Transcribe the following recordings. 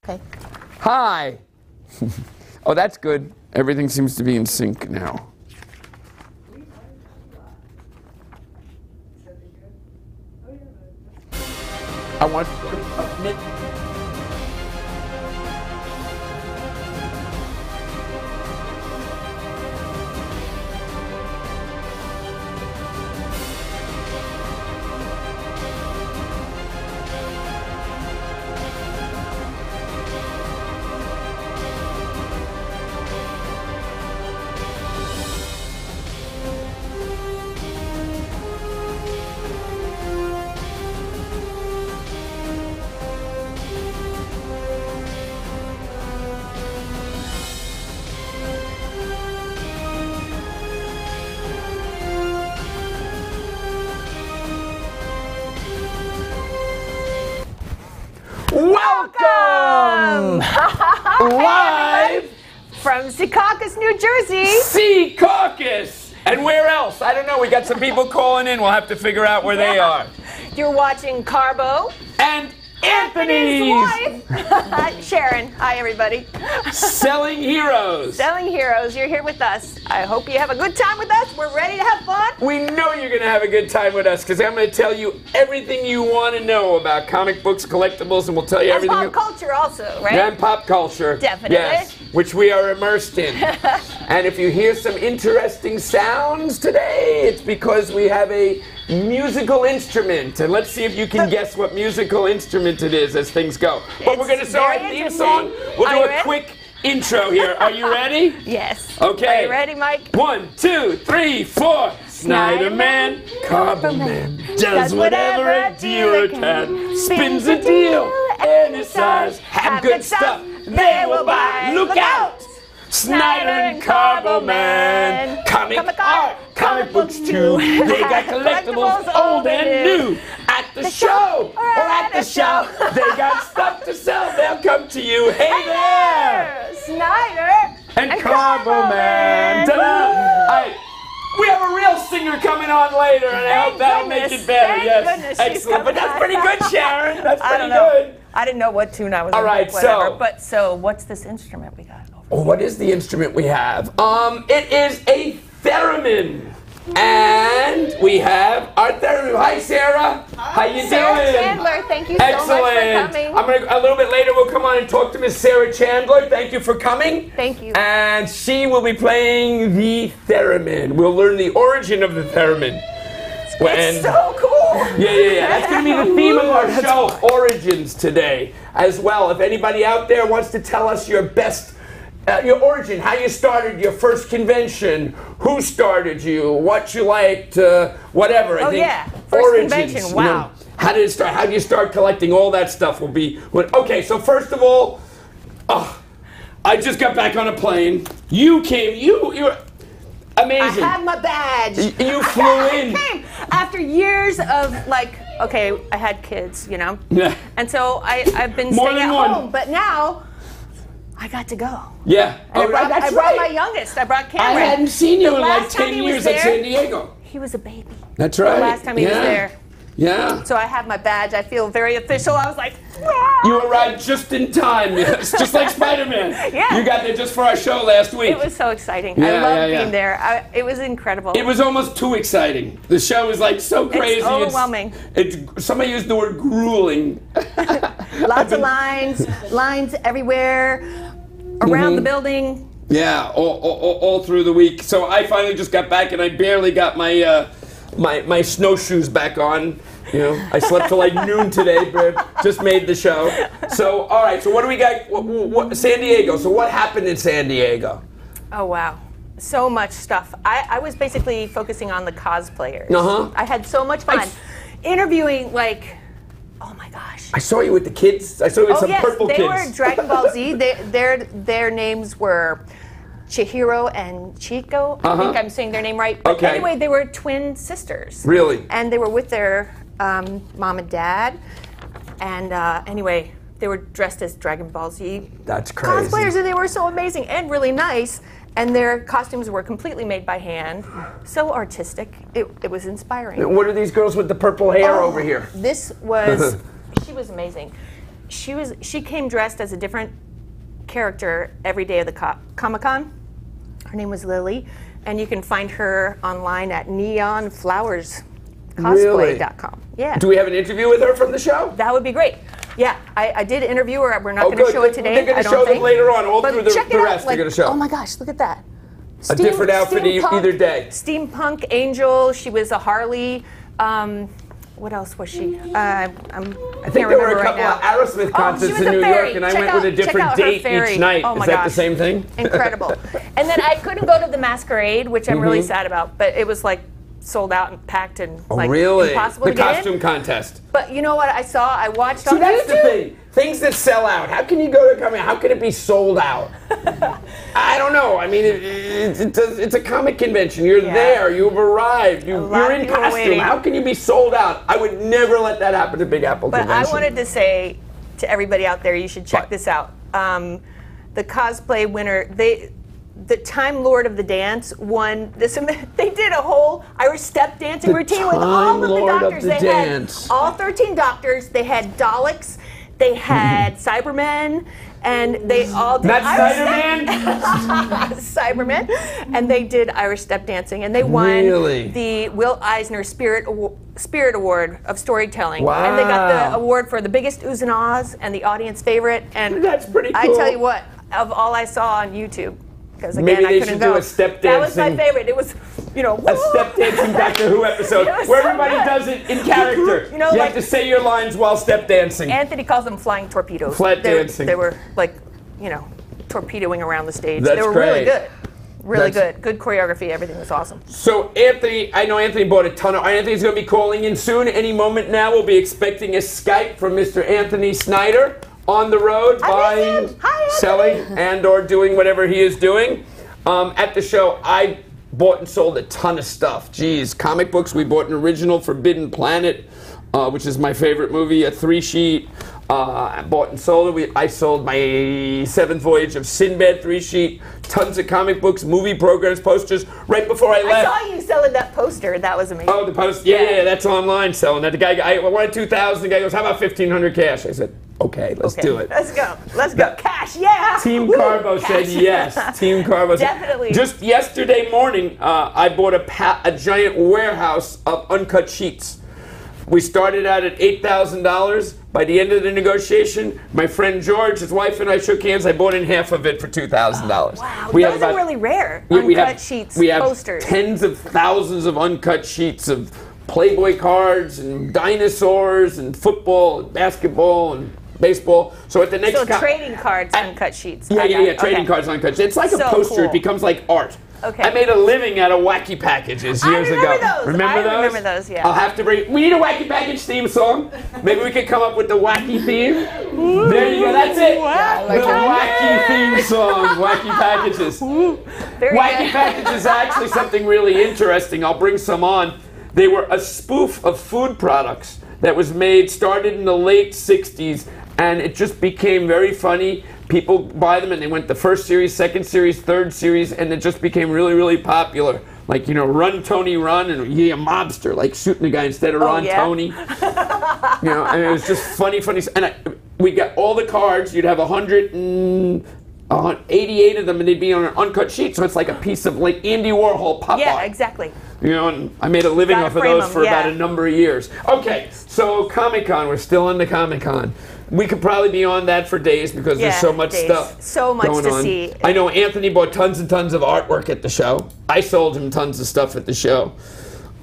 Okay. Hi. Oh, that's good. Everything seems to be in sync now. I want Welcome! Live from Secaucus, New Jersey. Secaucus! And where else? I don't know. We got some people calling in. We'll have to figure out where they are. You're watching Carbo. And Anthony's wife, Sharon. Hi, everybody. Selling Heroes. Selling Heroes. You're here with us. I hope you have a good time with us. We're ready to have fun. We know you're going to have a good time with us because I'm going to tell you everything you want to know about comic books, collectibles, and we'll tell you and everything. Pop culture also, right? And pop culture. Definitely. Yes, which we are immersed in. And if you hear some interesting sounds today, it's because we have a musical instrument. And let's see if you can guess what musical instrument it is as things go. But we're going to start our theme song. We'll do a quick intro here. Are you ready? Yes. Okay. Are you ready, Mike? 1, 2, 3, 4. Snyderman, Carbo Man, does whatever a dealer can. Spins a deal, any size, have good stuff, they will buy. Look out! Snyder and Carbo Man, comic art, comic books too. They got collectibles old and new. At the show or at the show, they got stuff to sell. They'll come to you. Hey there, Snyder and Carbo Man. Ta-da! We have a real singer coming on later, and I hope that'll make it better. Yes, excellent. But that's pretty good, Sharon. That's pretty good. I didn't know what tune I was on. All right, so what's this instrument we got? Oh, what is the instrument we have? It is a theremin. And we have our theremin. Hi, Sarah. How you Sarah doing? Chandler, thank you so much for coming. I'm gonna, a little bit later we'll come on and talk to Miss Sarah Chandler. Thank you for coming. Thank you. And she will be playing the theremin. We'll learn the origin of the theremin. It's so cool. Yeah. That's going to be the theme of our show, Origins, today as well. If anybody out there wants to tell us your best, your origin, how you started your first convention, who started you, what you liked, whatever. I think first origins, convention, wow. You know, how did it start? How did you start collecting? All that stuff will be. Okay, so first of all, I just got back on a plane. You came, you're amazing. I have my badge. You flew in. I came after years of I had kids, you know? Yeah. And so I've been staying at home, but now I got to go. Yeah. I brought my youngest. I brought Cameron. I hadn't seen you in like 10 years at San Diego. He was a baby. That's right. The last time he was there. Yeah. So I have my badge. I feel very official. I was like, You arrived just in time. It's just like Spider-Man. Yeah. You got there just for our show last week. It was so exciting. I loved being there. It was incredible. It was almost too exciting. The show was like so crazy. It's overwhelming. Somebody used the word grueling. Lots of lines everywhere, around the building. Yeah, all through the week. So I finally just got back and I barely got my my snowshoes back on. You know, I slept till like noon today, but just made the show. So, all right. So, what do we got? What, San Diego. So, what happened in San Diego? Oh wow, so much stuff. I was basically focusing on the cosplayers. I had so much fun interviewing oh my gosh. I saw you with the kids. I saw you with some purple kids. They were Dragon Ball Z. Their names were Chihiro and Chico. I think I'm saying their name right. But anyway, they were twin sisters. Really? And they were with their mom and dad. And anyway, they were dressed as Dragon Ball Z. That's crazy. Cosplayers, and they were so amazing and really nice. And their costumes were completely made by hand. So artistic. It was inspiring. What are these girls with the purple hair over here? This was, she was amazing. she came dressed as a different character every day of the Comic-Con. Her name was Lily, and you can find her online at neonflowerscosplay.com. Yeah. Do we have an interview with her from the show? That would be great. Yeah, I did interview her. We're not going to show it today. They're going to show them later on. All through the rest they're going to show. Oh my gosh, look at that. A different outfit either day. Steampunk Angel. She was a Harley. What else was she? I think there were a couple of Aerosmith concerts in New York, and I went with a different date each night. Oh my Is that the same thing? Incredible. And then I couldn't go to the masquerade, which I'm really sad about, but it was like sold out and packed and like impossible to get in. The costume contest. But you know what I saw? I watched on YouTube. That's the thing. Things that sell out. How can you go to comic? How can it be sold out? I don't know. I mean, it's a comic convention. You're there. You've arrived. You're in costume. Waiting. How can you be sold out? I would never let that happen at Big Apple Convention. But I wanted to say to everybody out there, you should check this out. The cosplay winner, the Time Lord of the Dance won this. They did a whole Irish step dancing routine with all of the doctors. They had all 13 doctors. They had Daleks. They had Cybermen, and they all did Cybermen, and they did Irish step dancing, and they won the Will Eisner Spirit Award of Storytelling. Wow. And they got the award for the biggest oohs and ahs and the audience favorite. And that's pretty cool. I tell you what, of all I saw on YouTube, because again, maybe I couldn't go. Do a step dancing. That was my favorite. It was, a step dancing Doctor Who episode where everybody does it in character. You have to say your lines while step dancing. Anthony calls them flying torpedoes. Flat dancing. They were like, torpedoing around the stage. That's they were great. Really good. Really good. Good choreography. Everything was awesome. So I know Anthony bought a ton of. Anthony's going to be calling in soon. Any moment now, we'll be expecting a Skype from Mr. Anthony Snyder on the road, buying, selling, and or doing whatever he is doing. At the show, I bought and sold a ton of stuff. Geez, comic books. We bought an original Forbidden Planet, which is my favorite movie, a 3-sheet. I bought and sold it. I sold my Seventh Voyage of Sinbad 3-sheet. Tons of comic books, movie programs, posters. Right before I left, I saw you selling that poster. That was amazing. Oh, the poster. Yeah, that's online selling that. The guy, I wanted 2,000. The guy goes, "How about 1,500 cash?" I said, "Okay, let's do it. Let's go. Let's go. Cash, yeah." Team Carbo said yes. Team Carbo said definitely. Just yesterday morning, I bought a giant warehouse of uncut sheets. We started out at $8,000. By the end of the negotiation, my friend George, his wife, and I shook hands. I bought in half of it for $2,000. Wow, those are really rare. Uncut sheets, we have posters. Tens of thousands of uncut sheets of Playboy cards and dinosaurs and football and basketball and baseball. So at the next trading cards, uncut sheets. Yeah, trading cards, uncut sheets. It's like a poster. Cool. It becomes like art. Okay. I made a living out of wacky packages years ago. Remember those? I remember those, yeah. I'll have to bring. We need a wacky package theme song. Maybe we could come up with the wacky theme. There you go. That's it. The wacky theme song. Wacky packages. Wacky packages is actually something really interesting. I'll bring some on. They were a spoof of food products that was made, started in the late 60s, and it just became very funny. People buy them, and they went the first series, second series, third series, and it just became really, really popular. Like, Run, Tony, Run, and a mobster, like shooting a guy instead of Ron, Tony. And it was just funny. And we got all the cards. You'd have 188 of them, and they'd be on an uncut sheet, so it's like a piece of, like, Andy Warhol pop art. Yeah, exactly. And I made a living off of those for about a number of years. Okay, so Comic-Con, we're still into Comic-Con. We could probably be on that for days because there's so much stuff so much going to on. see. I know Anthony bought tons and tons of artwork at the show. I sold him tons of stuff at the show.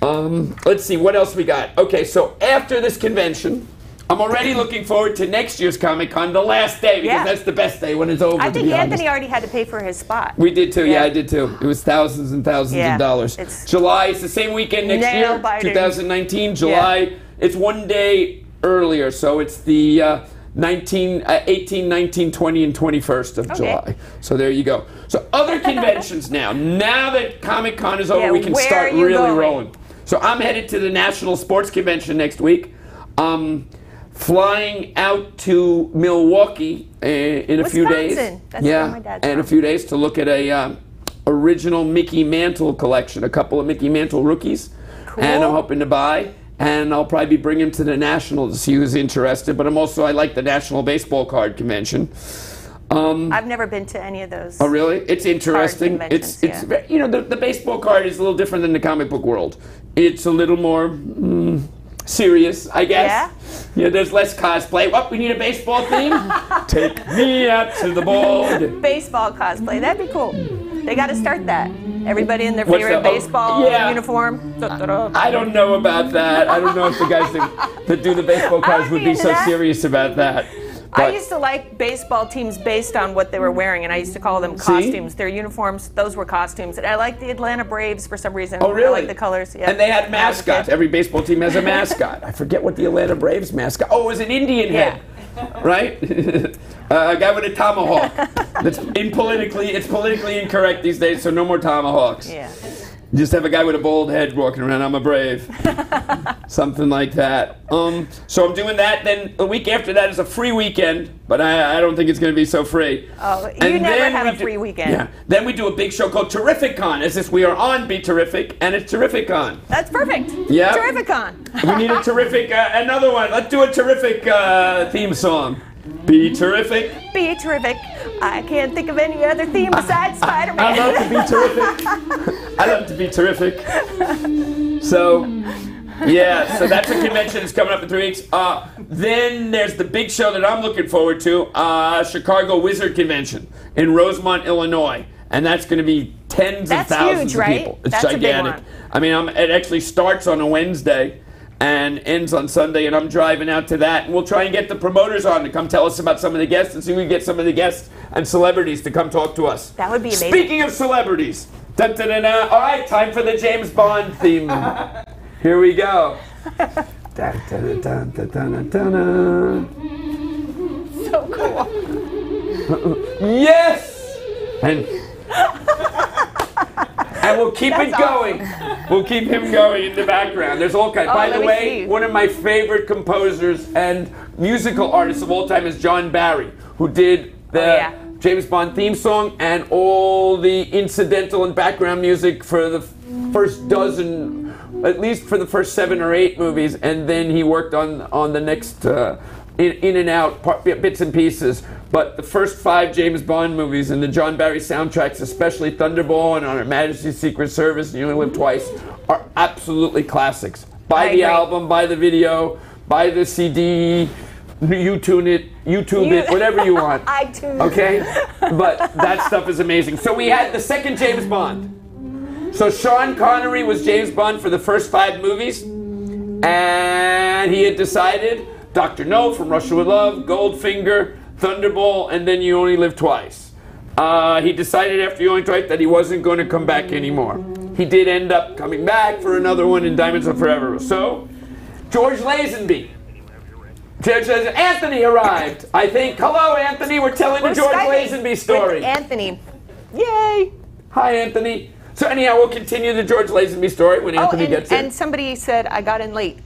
Let's see, what else we got? Okay, so after this convention, I'm already looking forward to next year's Comic-Con, the last day, because that's the best day when it's over. I think Anthony already had to pay for his spot. We did too, I did too. It was thousands and thousands of dollars. July, it's the same weekend next year, 2019. July, it's one day earlier, so it's the 18, 19, 20, and 21st of July. So there you go. So other conventions now. Now that Comic-Con is over, we can start really rolling. So I'm headed to the National Sports Convention next week. Flying out to Milwaukee in a few days. That's where my dad's in a few days to look at a original Mickey Mantle collection, a couple of Mickey Mantle rookies. Cool. And I'm hoping to buy. and I'll probably bring him to the National to see who's interested. But I like the National Baseball Card Convention. I've never been to any of those. Oh, really? It's interesting. It's you know, the baseball card is a little different than the comic book world. It's a little more serious, I guess. Yeah, there's less cosplay. What, we need a baseball theme? Take me out to the ball. Baseball cosplay, that'd be cool. They got to start that. Everybody in their favorite baseball uniform. I don't know about that. I don't know if the guys that do the baseball cards would be so serious about that. But I used to like baseball teams based on what they were wearing, and I used to call them costumes. Their uniforms, those were costumes. And I like the Atlanta Braves for some reason. Oh, really? I like the colors. Yeah. And they had mascots. Every baseball team has a mascot. I forget what the Atlanta Braves mascot. Oh, it was an Indian head, right? A guy with a tomahawk. It's politically incorrect these days, so no more tomahawks. Yeah. Just have a guy with a bald head walking around. I'm a Brave. Something like that. So I'm doing that. Then a week after that is a free weekend, but I don't think it's going to be so free. Oh, you never have a free weekend. Yeah. Then we do a big show called Terrific-Con. As if we are on Be Terrific, and it's Terrific-Con. That's perfect. Yeah. Terrific-Con. We need a terrific, another one. Let's do a terrific theme song. Be terrific. Be terrific. I can't think of any other theme besides Spider-Man. I love to be terrific. I love to be terrific. So, yeah, so that's a convention that's coming up in 3 weeks. Then there's the big show that I'm looking forward to, Chicago Wizard Convention in Rosemont, Illinois. And that's going to be tens of thousands of people. It's gigantic. A big one. I mean, it actually starts on a Wednesday and ends on Sunday, and I'm driving out to that, and we'll try and get the promoters on to come tell us about some of the guests and see if we can get some of the guests and celebrities to come talk to us. That would be amazing. Speaking of celebrities, dun, dun, dun, dun. All right, time for the James Bond theme. Here we go. Dun, dun, dun, dun, dun, dun, dun. So cool. Yes! And we'll keep it going. We'll keep him going in the background. There's all kinds. By the way, one of my favorite composers and musical artists of all time is John Barry, who did the James Bond theme song and all the incidental and background music for the first dozen, at least for the first 7 or 8 movies, and then he worked on the next in and out bits and pieces. But the first 5 James Bond movies and the John Barry soundtracks, especially Thunderball and On Her Majesty's Secret Service and You Only Live Twice, are absolutely classics. Buy the album, buy the video, buy the CD, YouTube it, whatever you want. iTunes. Okay? But that stuff is amazing. So we had the second James Bond. So Sean Connery was James Bond for the first 5 movies, and he had decided Dr. No, From Russia with Love, Goldfinger, Thunderball, and then You Only Live Twice. He decided after You Only Twice that he wasn't going to come back anymore. He did end up coming back for another one in Diamonds Are Forever. So, George Lazenby. Anthony arrived, I think. Hello, Anthony. We're telling the George Lazenby story. Anthony. Yay. Hi, Anthony. So anyhow, we'll continue the George Lazenby story when Anthony gets in. And somebody said I got in late.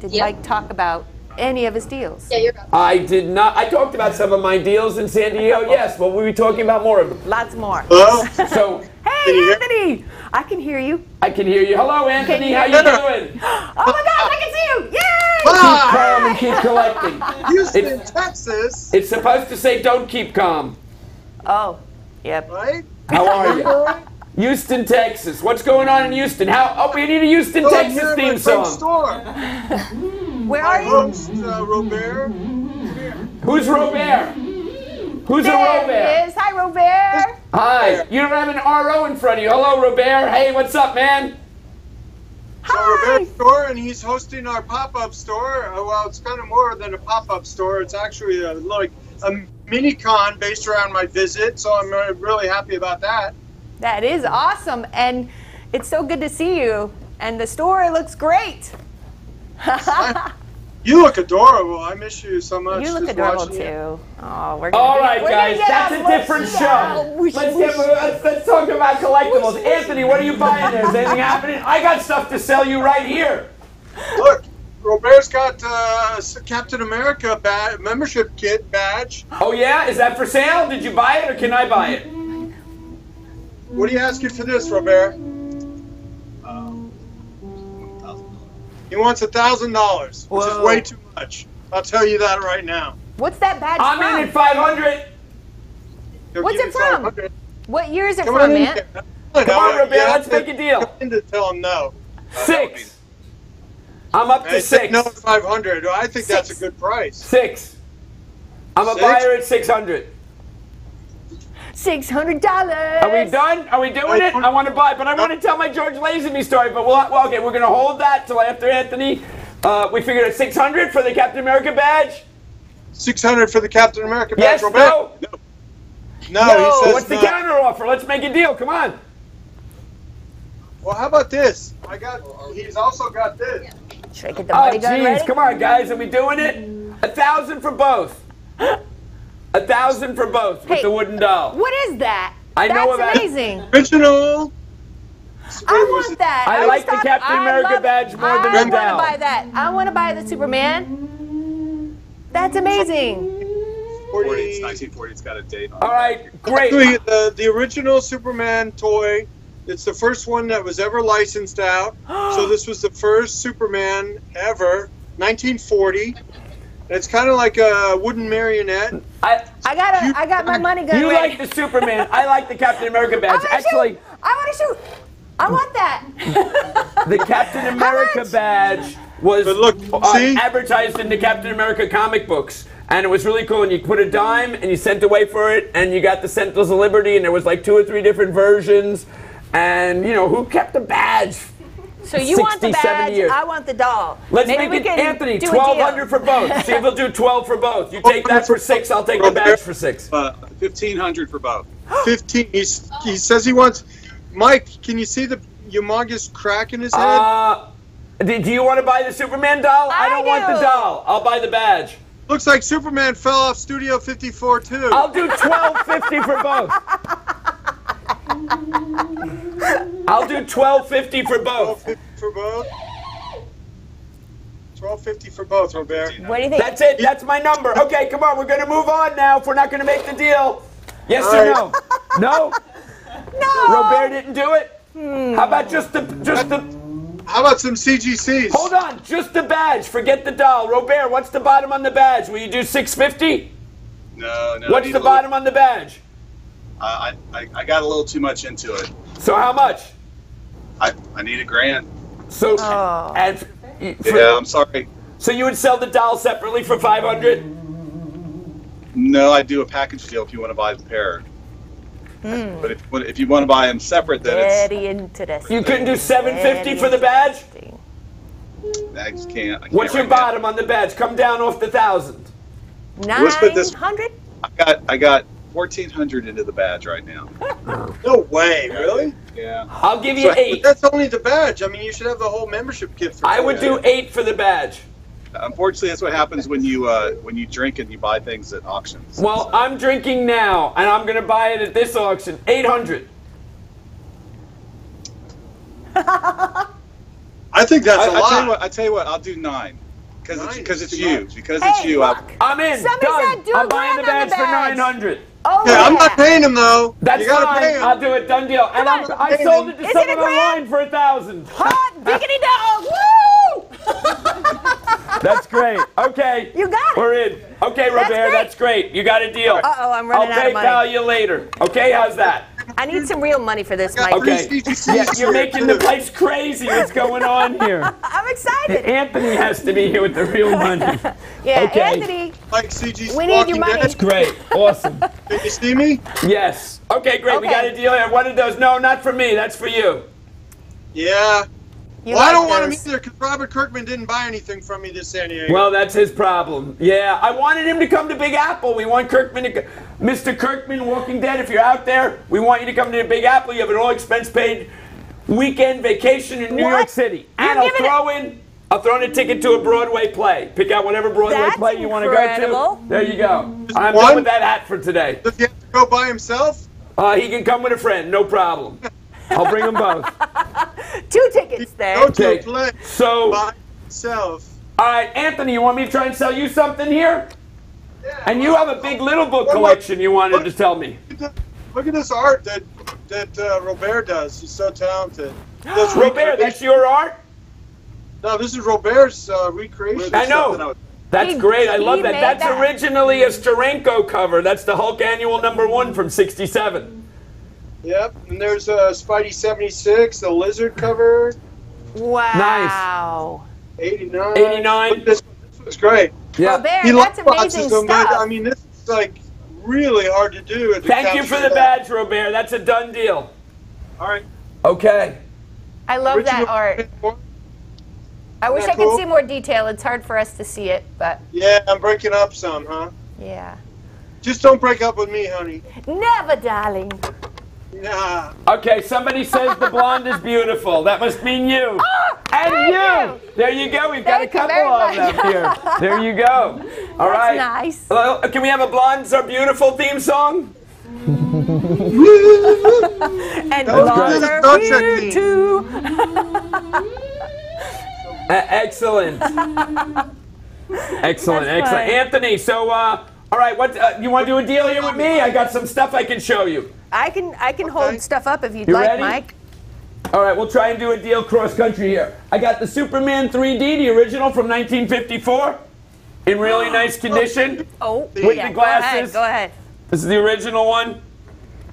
Did Mike talk about any of his deals? Yeah, you're right. I did not. I talked about some of my deals in San Diego, yes, but we'll be talking about more of them. Lots more. Hello? So, hey, Anthony! I can hear you. I can hear you. Hello, Anthony. How you doing? Oh my God, I can see you! Yay! Keep calm and keep collecting. Houston, Texas. It's supposed to say don't keep calm. Oh, yep. Right? How are you? Houston, Texas. What's going on in Houston? We need a Houston, Texas theme song. Store. Where are you? Host, Robert. Who's Robert? Who's a Robert? There he is. Hi, Robert. Hi. You don't have an RO in front of you. Hello, Robert. Hey, what's up, man? So Robert's store, and he's hosting our pop-up store. Well, it's kind of more than a pop-up store. It's actually like a mini-con based around my visit, so I'm really happy about that. That is awesome, and it's so good to see you. And the store looks great. You look adorable. I miss you so much. You look adorable too. Oh, we're gonna all right, guys, that's a different show. Let's talk about collectibles. Anthony, what are you buying there? Is anything happening? I got stuff to sell you right here. Look, Robert's got Captain America membership kit badge. Oh yeah, is that for sale? Did you buy it or can I buy it? What are you asking for this, Robert? He wants $1,000, which is Whoa. way too much. I'll tell you that right now. What's that badge I'm from? in at 500. He'll What's give it you from? 500. What year is it Come from, on in man? here. Come on, Robert, You have let's to make a deal. come in to tell him no. 6. I'm up to Hey, 6. no, 500. I think that's a 6. good price. 6. I'm a 6? buyer at 600. $600. Are we done? Are we doing it? I want to buy, but I want to tell my George Lazenby story. But well, okay, we're going to hold that till after Anthony. We figured at 600 for the Captain America badge. 600 for the Captain America badge. Yes, Robert? no. No, No. he says What's the no. counter offer? Let's make a deal. Come on. Well, how about this? He's also got this. Should I get the Oh, money gun jeez. ready? Come on, guys. Are we doing it? 1,000 for both. 1,000 for both with Hey, the wooden doll. What is that? I know about That's it. amazing. Original. I want that. I like the Captain America badge more than I the want to doll. buy that. I want to buy the Superman. That's amazing. 1940. It's got a date on it. All right, great. Actually, the original Superman toy, it's the first one that was ever licensed out. So this was the first Superman ever, 1940. It's kind of like a wooden marionette. I got my money gun You ready. like the Superman. I like the Captain America badge. I want to Actually, shoot. I want to shoot. I want that. the Captain America much? badge was But look, see? advertised in the Captain America comic books. And it was really cool. And you put a dime and you sent away for it. And you got the Sentinels of Liberty. And there was like 2 or 3 different versions. And, you know, who kept the badge? So you want the 60, 70 badge? years. I want the doll. Let's Maybe make we it, can Anthony, do a deal. 1,200 for both. See if we'll do 12 for both. You take that for 6, I'll take the badge for 6. 1,500 for both. 15. He says he wants. Mike, can you see the humongous crack in his head? Do you want to buy the Superman doll? I don't want the do. doll. I'll buy the badge. Looks like Superman fell off Studio 54 too. I'll do $12.50 for both. I'll do $12.50 for both. $12.50 for both. $12.50 for both, Robert. What do you think? That's it. That's my number. Okay, come on. We're going to move on now if we're not going to make the deal. Yes or no? No? No. Robert didn't do it? How about just the... How about some CGCs? Hold on. Just the badge. Forget the doll. Robert, what's the bottom on the badge? Will you do $6.50? No. What's the bottom on the badge? I got a little too much into it. So how much? I need $1,000. So, Oh. and Yeah, I'm sorry. so you would sell the doll separately for $500? No, I do a package deal if you want to buy the pair. But if you want to buy them separate, then Very interesting. You couldn't do $750 for the badge? I just can't. I can't What's your right now. bottom on the badge? Come down off the 1,000. Let's put this- 900? I got 1,400 into the badge right now. No way, really? Yeah. I'll give you But 8. that's only the badge. I mean, you should have the whole membership kit for I would do 8 for the badge. Unfortunately, that's what happens when you drink and you buy things at auctions. Well, I'm drinking now, and I'm going to buy it at this auction. 800. I think that's a I tell you lot. what. I tell you what. I'll do 9 because Nine it's is you. too much. Because it's Hey, you. look. I'm in. Somebody Done. said do I'm a buying the grand badge on for the badge. 900. Oh, Yeah, I'm not paying him though. That's you gotta fine. pay him. I'll do it. Done deal. And on. I sold it to Is it someone a grand? online for 1,000. Hot diggity dog! Woo! That's great. Okay. You got it. We're in. Okay, Robert, great. that's great. You got a deal. Uh-oh, I'm running I'll out of money. PayPal you later. Okay, how's that? I need some real money for this, Mike. Okay. CGCs Yeah, you're here, making the too. place crazy. What's going on here? I'm excited. Anthony has to be here with the real money. Yeah, Okay. Anthony, Like CG's we need Walking your money. Dead. Great. Awesome. Can you see me? Yes. Okay, great. We Okay. got a deal here. One of those. No, not for me. That's for you. Yeah. You Well, I like don't want him those. either because Robert Kirkman didn't buy anything from me this San Diego. Well, that's his problem. Yeah, I wanted him to come to Big Apple. We want Kirkman to Mr. Kirkman, Walking Dead, if you're out there, we want you to come to the Big Apple. You have an all-expense paid weekend vacation in New What? York City. You're And I'll giving throw in a ticket to a Broadway play. Pick out whatever Broadway That's play you want to go incredible. to. There you go. I'm one? done with that hat for today. Does he have to go by himself? He can come with a friend, no problem. I'll bring them both. 2 tickets there. Go to Okay. a play So, by himself. all right, Anthony, you want me to try and sell you something here? Yeah, And you have a big little book collection you wanted to tell me. Look at this art that Robert does. He's so talented. He does Robert, that's your art? No, this is Robert's recreation. I know. That's great. I love that. That's originally a Steranko cover. That's the Hulk Annual #1 from '67. Yep. And there's Spidey 76, the Lizard cover. Wow. Nice. 89. 89. This was great. Yeah. Robert, that's amazing stuff. I mean, this is like really hard to do. Thank you for the badge, Robert. That's a done deal. All right. Okay. I love that art. I wish I could see more detail. It's hard for us to see it, but... Yeah, I'm breaking up some, huh? Yeah. Just don't break up with me, honey. Never, darling. Nah. Okay, somebody says the blonde is beautiful. That must mean you. And you. There you go. We've got a couple of them here. There you go. All right. That's nice. Well, can we have a Blondes Are Beautiful theme song? And blondes are here too. Excellent. Excellent. Anthony, so, all right, what you want to do a deal here with me? I got some stuff I can show you. I can hold stuff up if you'd You like, ready? Mike. All right, we'll try and do a deal cross country here. I got the Superman 3D, the original from 1954, in really nice condition. Oh, with the glasses. Go ahead. This is the original one.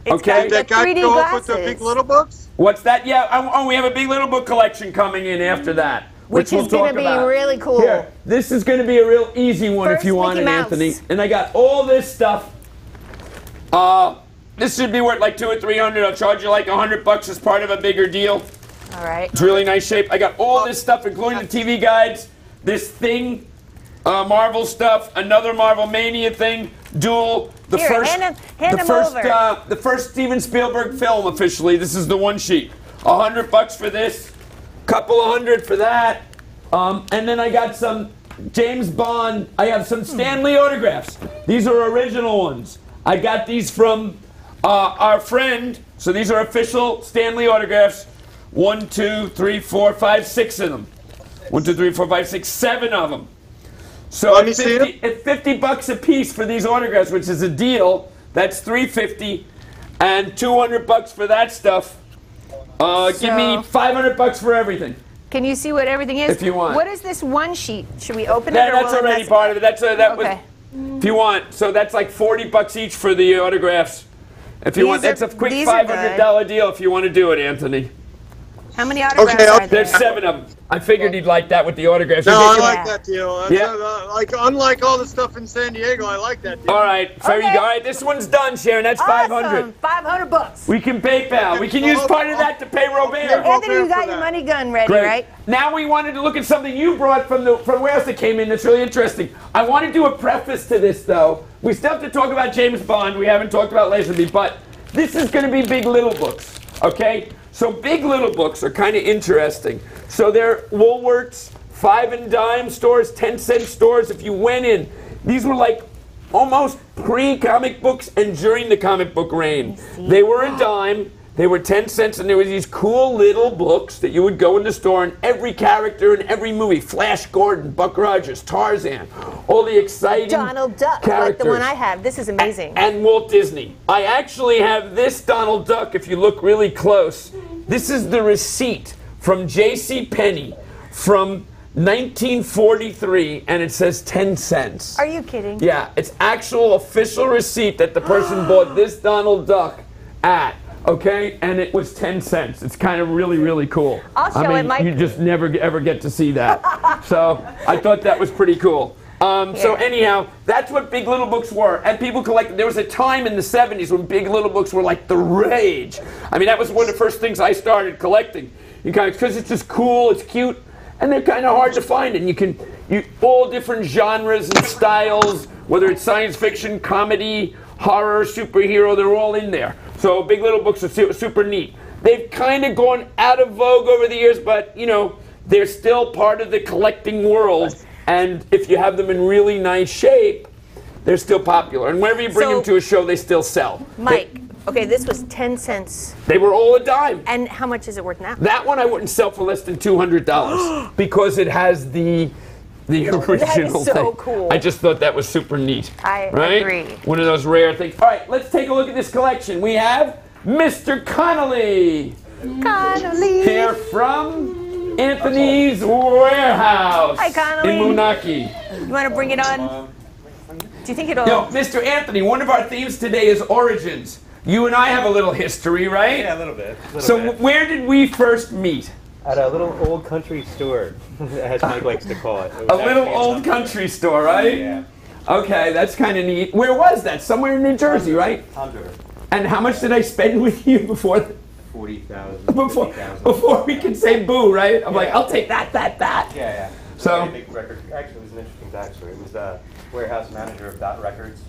It's Okay. got the That guy 3D go up with the glasses. Big Little Books? What's that? Yeah. Oh, we have a Big Little Book collection coming in after that, Which we'll is going talk to be about. really cool. Here, this is going to be a real easy one First if you want Mickey it, Mouse. Anthony. And I got all this stuff. This should be worth like $200 or $300. I'll charge you like $100 as part of a bigger deal. All right. It's really nice shape. I got all this stuff, including the TV guides, this thing, Marvel stuff, another Marvel Mania thing, Duel, the Here, first, hand the them first, over. the first Steven Spielberg film officially. This is the one sheet. $100 for this, couple of hundred for that, and then I got some James Bond. I have some Stan Lee autographs. These are original ones. I got these from our friend. So these are official Stan Lee autographs. 1, 2, 3, 4, 5, 6 of them. 1, 2, 3, 4, 5, 6, 7 of them. So Let me see it. at $50 a piece for these autographs, which is a deal, that's $350, and $200 for that stuff. Give me $500 for everything. Can you see what everything is? If you want. What is this one sheet? Should we open it? Yeah, or that's will it already mess- part of it. That Okay. was, if you want. So that's like $40 each for the autographs. If you want, that's a quick these are $500 deal if you want to do it, Anthony. How many autographs Okay, are there? There's 7 of them. I figured he'd like that with the autographs. No, You I get- like that deal. Yeah. Like, unlike all the stuff in San Diego, I like that deal. All right, there you Okay. go. All right, this one's done, Sharon. That's $500. Awesome. $500. We can PayPal. We can use part of that to pay Robert. Anthony, you got for your that. money gun ready, Great. right? Now we wanted to look at something you brought from where else it came in that's really interesting. I want to do a preface to this, though. We still have to talk about James Bond. We haven't talked about Lazenby, but this is going to be Big Little Books, okay? So Big Little Books are kind of interesting. So they're Woolworths, 5 and dime stores, 10-cent stores. If you went in, these were like almost pre-comic books and during the comic book reign. They were a dime. They were 10 cents, and there were these cool little books that you would go in the store, and every character in every movie, Flash Gordon, Buck Rogers, Tarzan, all the exciting Donald Duck, characters. like the one I have. This is amazing. And Walt Disney. I actually have this Donald Duck, if you look really close. This is the receipt from J.C. Penney from 1943, and it says 10 cents. Are you kidding? Yeah, it's actual official receipt that the person bought this Donald Duck at. Okay, and it was 10 cents. It's kind of really, really cool. I'll show it, Mike. You just never ever get to see that. So I thought that was pretty cool. So anyhow, that's what Big Little Books were. And people collected. There was a time in the 70s when Big Little Books were like the rage. I mean, that was one of the first things I started collecting in comics because it's just cool, it's cute, and they're kind of hard to find. And you all different genres and styles, whether it's science fiction, comedy, horror, superhero, they're all in there. So Big Little Books are super neat. They've kind of gone out of vogue over the years, but, you know, they're still part of the collecting world. And if you have them in really nice shape, they're still popular. And whenever you bring them to a show, they still sell. Mike, okay, this was 10 cents. They were all a dime. And how much is it worth now? That one I wouldn't sell for less than $200 because it has the original That is so thing. cool. I just thought that was super neat. I right? agree. One of those rare things. All right, let's take a look at this collection. We have Mr. Connolly. Connolly. Here from Anthony's Warehouse. Hi, Connolly. In Moonachie. You want to bring it on? Do you think it'll... Yo, Mr. Anthony, one of our themes today is origins. You and I have a little history, right? Yeah, a little bit. Where did we first meet? At a little old country store, as Mike likes to call it. A little old country store, right? Yeah. Okay, that's kind of neat. Where was that? Somewhere in New Jersey, right? Under. And how much did I spend with you before? 40,000. Before we could say boo, right? I'm like, I'll take that. Yeah. So. Big record. Actually, it was an interesting backstory. It was the warehouse manager of Dot Records.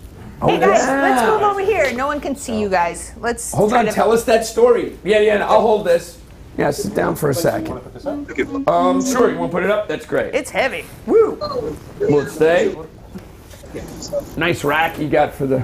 Hey guys, let's move over here. No one can see you guys. Let's hold on. Tell us that story. Yeah. I'll hold this. Yeah, sit down for a second. You want to put this up? Sure. You want to put it up? That's great. It's heavy. Woo. Will it stay? Nice rack you got for the.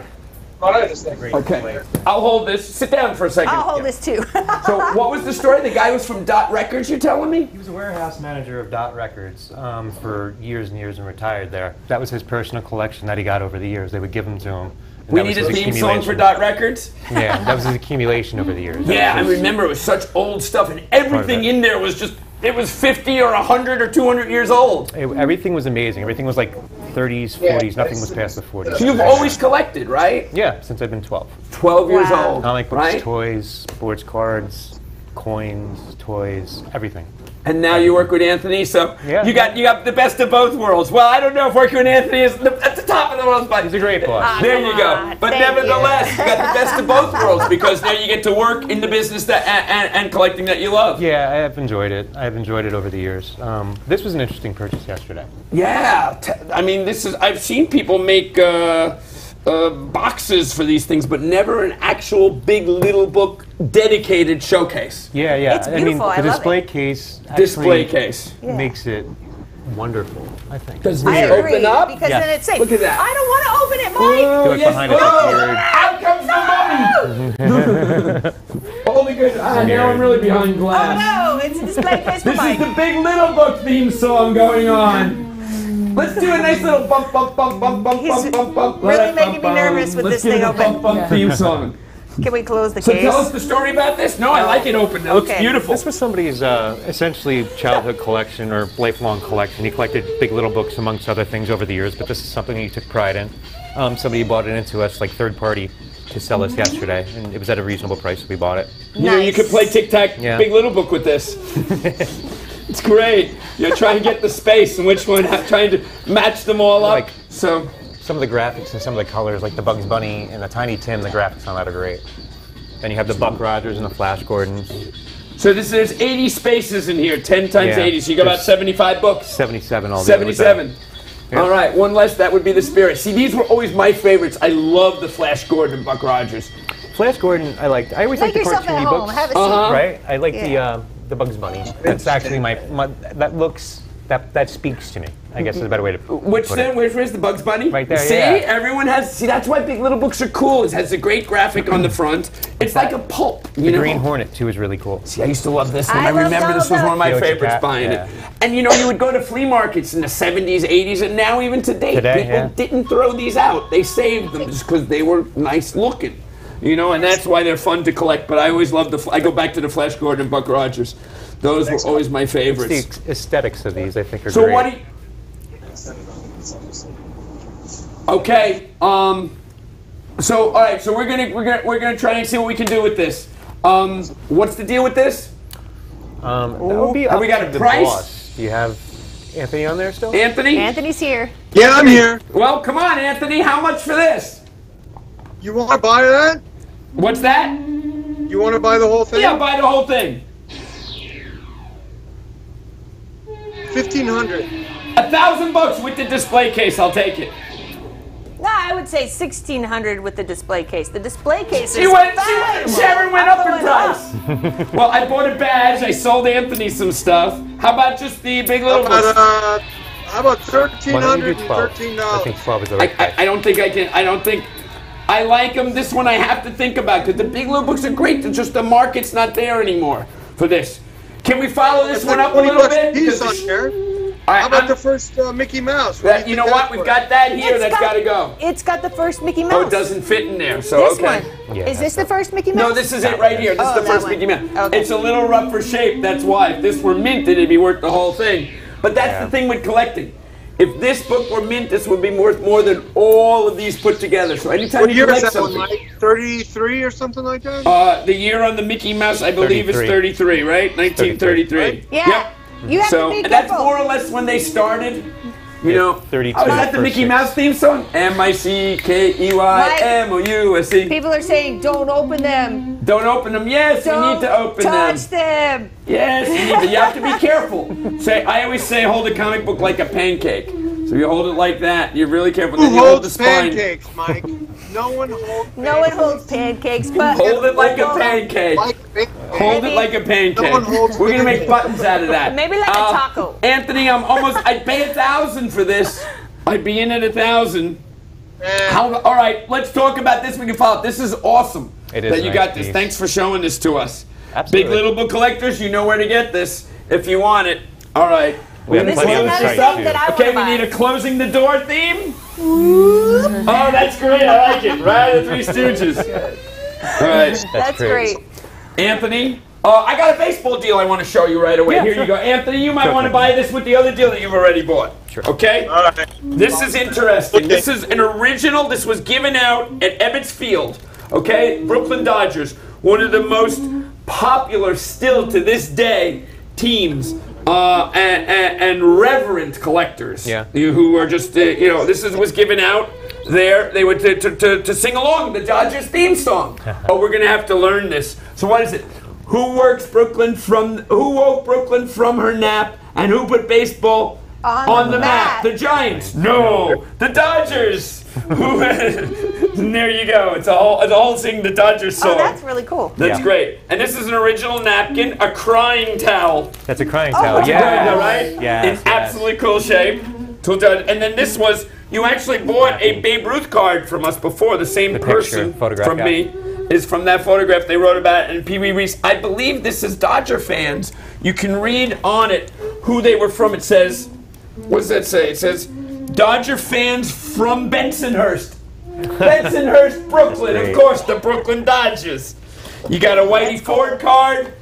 Okay. I'll hold this. Sit down for a second. I'll hold this too. So, what was the story? The guy was from Dot Records, you're telling me? He was a warehouse manager of Dot Records for years and years and retired there. That was his personal collection that he got over the years. They would give them to him. We need a theme song for Dot Records? Yeah, that was his accumulation over the years. Yeah, I remember it was such old stuff, and everything in there was just, it was 50 or 100 or 200 years old. Everything was amazing. Everything was like 30s, 40s. Nothing was past the 40s. So you've always collected, right? Yeah, since I've been 12. 12 years old, Comic books, right? toys, sports cards, coins, toys, everything. And now you work with Anthony, so Yeah. you got the best of both worlds. Well, I don't know if working with Anthony is at the top of the world, but He's a great boss. there you go. But nevertheless, you got the best of both worlds because now you get to work in the business that and collecting that you love. Yeah, I have enjoyed it. I've enjoyed it over the years. This was an interesting purchase yesterday. Yeah, I mean, I've seen people make boxes for these things, but never an actual big little book dedicated showcase. Yeah. It's beautiful. I mean, the I love display it. case Display case makes it wondrul, I think. Does I this agree, open up? because Yeah. then it's safe. Look at that. I don't want to open it, Mike. Oh, Look behind it, it's Out comes the mummy. Holy good. Now I'm really behind glass. Oh no, it's a display case for This is Mike. the Big Little Book theme song going on. Let's do a nice little bump, bump, bump, bump, bump, He's bump, bump, bump. really making me nervous with this thing Let's open. give it a bump, bump theme song. Can we close the So case? tell us the story about this. No, I like it open. It looks Okay. beautiful. This was somebody's essentially childhood collection or lifelong collection. He collected Big Little Books amongst other things over the years, but this is something he took pride in. Somebody bought it into us, like third party, to sell us yesterday, and it was at a reasonable price, so we bought it. You know, you could play tic-tac, Yeah. Big Little Book with this. It's great. You're trying to get the space and which one, trying to match them all up. Like- So, Some of the graphics and some of the colors, like the Bugs Bunny and the Tiny Tim, the graphics on that are great. Then you have the Buck Rogers and the Flash Gordons. there's 80 spaces in here, 10 times Yeah. 80, so you got about There's 75 books. 77 altogether. 77. Yeah. All right, one less, that would be the spirit. See, these were always my favorites. I love the Flash Gordon and Buck Rogers. Flash Gordon, I liked. I always Make liked the yourself at cartoony home. books. Have a seat. Right? I like Yeah. the Bugs Bunny. That's actually my that speaks to me. I guess is a better way to Which put then, it. where's the Bugs Bunny? Right there, See, yeah. everyone has, that's why Big Little Books are cool. It has a great graphic on the front. It's like a pulp, you The know? Green Hornet too is really cool. See, I used to love this one. I I loved remember all this of was one of them. my Yoda favorites Cat, buying yeah. it. And you know, you would go to flea markets in the 70s, 80s, and now even today, Today, people yeah. didn't throw these out. They saved them just because they were nice looking. You know, and that's why they're fun to collect. But I always love I go back to the Flash Gordon and Buck Rogers. Those were always my favorites. The aesthetics of these, I think, are So great. what do you... Okay. So all right. So we're gonna try and see what we can do with this. What's the deal with this? That would be Have up we got to a the price? boss. Do you have Anthony on there still? Anthony? Anthony's here. Yeah, I'm here. Well, come on, Anthony. How much for this? You want to buy that? What's that? You want to buy the whole thing? Yeah, buy the whole thing. 1,500. $1,000 with the display case. I'll take it. No, I would say 1,600 with the display case. The display case is Sharon went up in going price. Well, I bought a badge. I sold Anthony some stuff. How about just the Big Little Books? How about Why don't you do 12? $1,313? I think 12 is the right price. I don't think I can. I don't think. I like them. This one I have to think about because the Big Little Books are great. It's just the market's not there anymore for this. Can we follow this one up a little bit? Piece on Because here. How about the first Mickey Mouse? You know what? We've got that here. That's got to go. It's got the first Mickey Mouse. Oh, it doesn't fit in there. So This okay. one. Yeah, Is this the first Mickey Mouse? No, this is it right here. This is the that first one. Mickey Mouse. Okay. It's a little rough for shape. That's why. If this were minted, it'd be worth the whole thing. But that's the thing with collecting. If this book were mint, this would be worth more than all of these put together. So anytime What you year is collect that one, something, Mike? 33 or something like that? the year on the Mickey Mouse, I believe, is 33, right? 1933. Yeah. Yep. You have So to be and that's careful. more or less when they started. You know, 32. oh, is that the Mickey Mouse theme song? MICKEYMOUSE. People are saying, don't open them. Don't open them. Yes, you need to open them. touch them. Yes, you have to be careful. I always say hold a comic book like a pancake. So you hold it like that. You're really careful. Then Who you hold the holds spine. pancakes, Mike? No one holds No one holds pancakes, but Hold it like a pancake. Like Hold it like a pancake. No one holds We're gonna make pancakes. buttons out of that. Maybe like a taco. Anthony, I'd pay 1,000 for this. I'd be in at 1,000. All right, let's talk about this. We can follow up. This is awesome It is that you nice got this. piece. Thanks for showing this to us. Absolutely. Big Little Book collectors, you know where to get this if you want it. All right. We have We're This gonna is plenty on the another site, close thing too. that I Okay, want we to need a buy. closing the door theme. Oh, that's great. I like it. Right, the Three Stooges. All right. That's great. Anthony, I got a baseball deal I want to show you right away. Yeah, Here sure. you go. Anthony, you might Sure want to thing. buy this with the other deal that you've already bought. Sure. Okay? All right. This is interesting. This is an original. This was given out at Ebbets Field. Okay? Brooklyn Dodgers. One of the most popular still to this day teams. And reverent collectors, who are just, this was given out there. They would to sing along the Dodgers theme song. Oh, we're gonna have to learn this. So what is it? Who woke Brooklyn from her nap, and who put baseball on the map? The Giants. No, the Dodgers. And there you go. It's a whole sing the Dodgers song. Oh, that's really cool. That's great. And this is an original napkin, a crying towel. That's a crying towel. that's Yeah. Good, right? Yes, In yes. absolutely cool shape. And then this was, you actually bought a Babe Ruth card from us before. The same The picture, person photograph, from yeah. me is from that photograph they wrote about it. And Pee Wee Reese, I believe this is Dodger fans. You can read on it who they were from. It says, what does that say? It says, Dodger fans from Bensonhurst. Bensonhurst, Brooklyn. Of great. course, the Brooklyn Dodgers. You got a Whitey Ford card.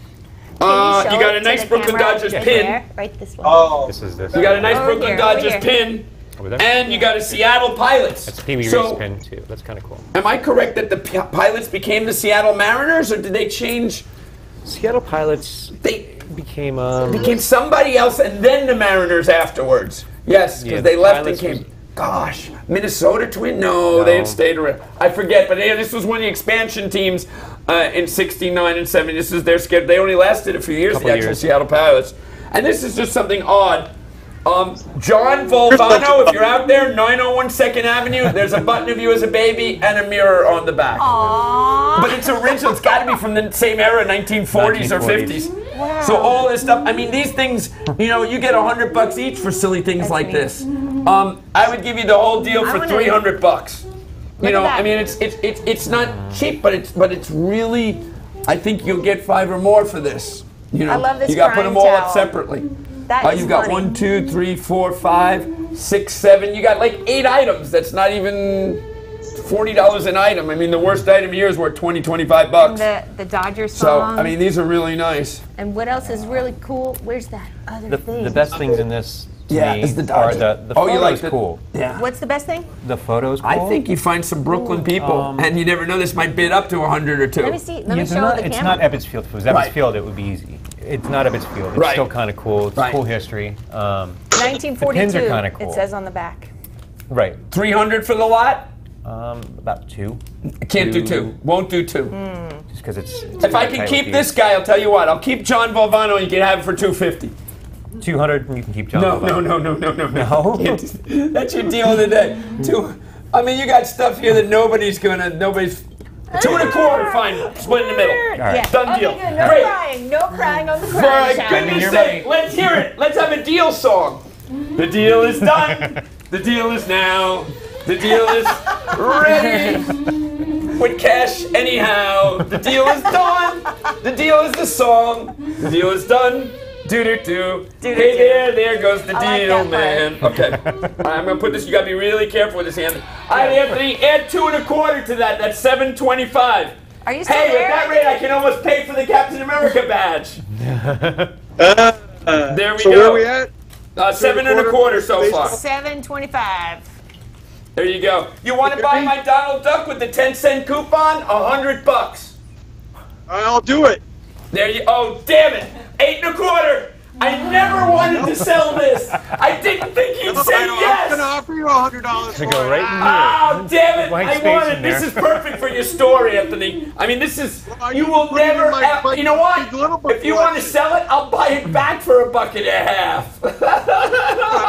You got a nice Brooklyn Dodgers pin. Right this way. Oh, This is this. You got a nice Over Brooklyn here, Dodgers over here. pin. Over there. And you got a Seattle Pilots. That's Pee Wee So, Reese pin too. That's kind of cool. am I correct that the Pilots became the Seattle Mariners, or did they change? Seattle Pilots They became became somebody else, and then the Mariners afterwards. Yes, because Yeah, they the left and Pilots came. was- Gosh, Minnesota Twin? No, they had stayed around. I forget, but this was one of the expansion teams in '69 and '70. This is their schedule. They only lasted a few years, Couple the actual years. Seattle Pilots. And this is just something odd. John Volvano, if you're out there, 901 2nd Avenue, there's a button of you as a baby and a mirror on the back. Aww. But it's original. It's got to be from the same era, 1940s or 50s. Wow. So all this stuff. I mean, these things. You get $100 each for silly things like this. I would give you the whole deal for $300. Look at that. I mean, it's not cheap, but it's really. I think you'll get 5 or more for this. I love this You got to put them crying all up towel. separately. That is You've got funny. 1, 2, 3, 4, 5, 6, 7. You got like 8 items. That's not even $40 an item. I mean, the worst item here is worth $20, $25. The Dodgers So, song. I mean, these are really nice. And what else is really cool? Where's that other thing? the best things in this to me is the are Dodgers. the Oh, photos you like the- cool. Yeah. What's the best thing? The photos cool. I think you find some Brooklyn people, and you never know, this might bid up to 100 or 2. Let me see. Let me Yeah, show they're not, the it's camera. not Ebbets Field. If it was Ebbets Right. Field, it would be easy. It's not Ebbets Field. It's Right. still kind of cool. It's Right. cool history. 1942. The pins are kinda cool. It says on the back. Right. 300 for the lot? About 2. I can't do 2. Won't do 2. Just because it's If I can keep this guy, I'll tell you what. I'll keep John Volvano, and you can have it for $250. 200, and you can keep John. No. No? That's your deal of the day. I mean, you got stuff here that nobody's. 2 1/4, fine. Split in the middle. All right. Yeah. Done Okay, deal. good. No Great. crying. No crying on the For crying towel. goodness your sake, money. let's hear it. Let's have a deal song. The deal is done. The deal is now. The deal is ready. With cash anyhow. The deal is done. The deal is the song. The deal is done. Do-do-do. Hey there goes the I like deal, that man. Okay. I'm going to put this, you got to be really careful with this, Anthony. All right, Anthony, add 2 1/4 to that. That's $7.25. Are you still Hey, there? at that rate, I can almost pay for the Captain America badge. There we So go. where are we at? 7 1/4 so far. $7.25. There you go. You want to buy my Donald Duck with the 10-cent coupon? $100. I'll do it. There you. Oh, damn it! 8 1/4. I never wanted to sell this. I didn't think you'd say I'm yes. gonna offer you $100 for go it. right in Oh, damn it! White I space want in it. there. This is perfect for your story, Anthony. I mean, this is. Well, You will put it in never. my You know what? big little book If you want to collection. sell it, I'll buy it back for $1.50.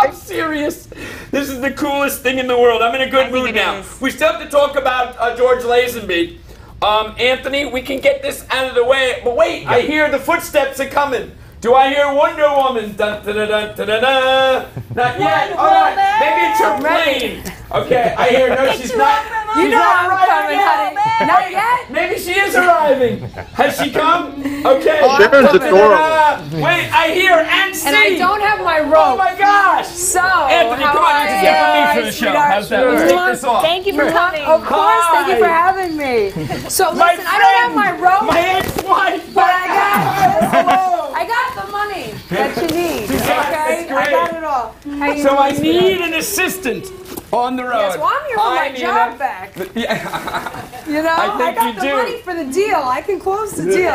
I'm serious. This is the coolest thing in the world. I'm in a good I think mood it now. is. We still have to talk about George Lazenby. Anthony, we can get this out of the way. But wait, I hear the footsteps are coming. Do I hear Wonder Woman? Dun, dun, dun, dun, dun, dun, dun. Not yet. All right. Maybe it's her plane. Okay, I hear. No, she's not. You know I'm coming, honey. Not yet. Maybe she is arriving. Has she come? Okay. Sharon's Dun, dun, dun, adorable. dun. Wait, I hear and see. And I don't have my Oh rope. my gosh. So, Anthony, how come on. are This is you? different me for the show. Sweetheart, How's that? Let's take this off. Thank you for coming. Of course, thank you for Hi. having me. So My listen, I don't have my rope, My ex-wife. but I got Hello. I got the money that you need. That's Okay, great. I got it all. How you So I doing, need sweetheart? an assistant on the road. Yes, well, I'm here for Hi, my Nina. job back. Yeah. You know, I think got you the do. money for the deal. I can close the deal.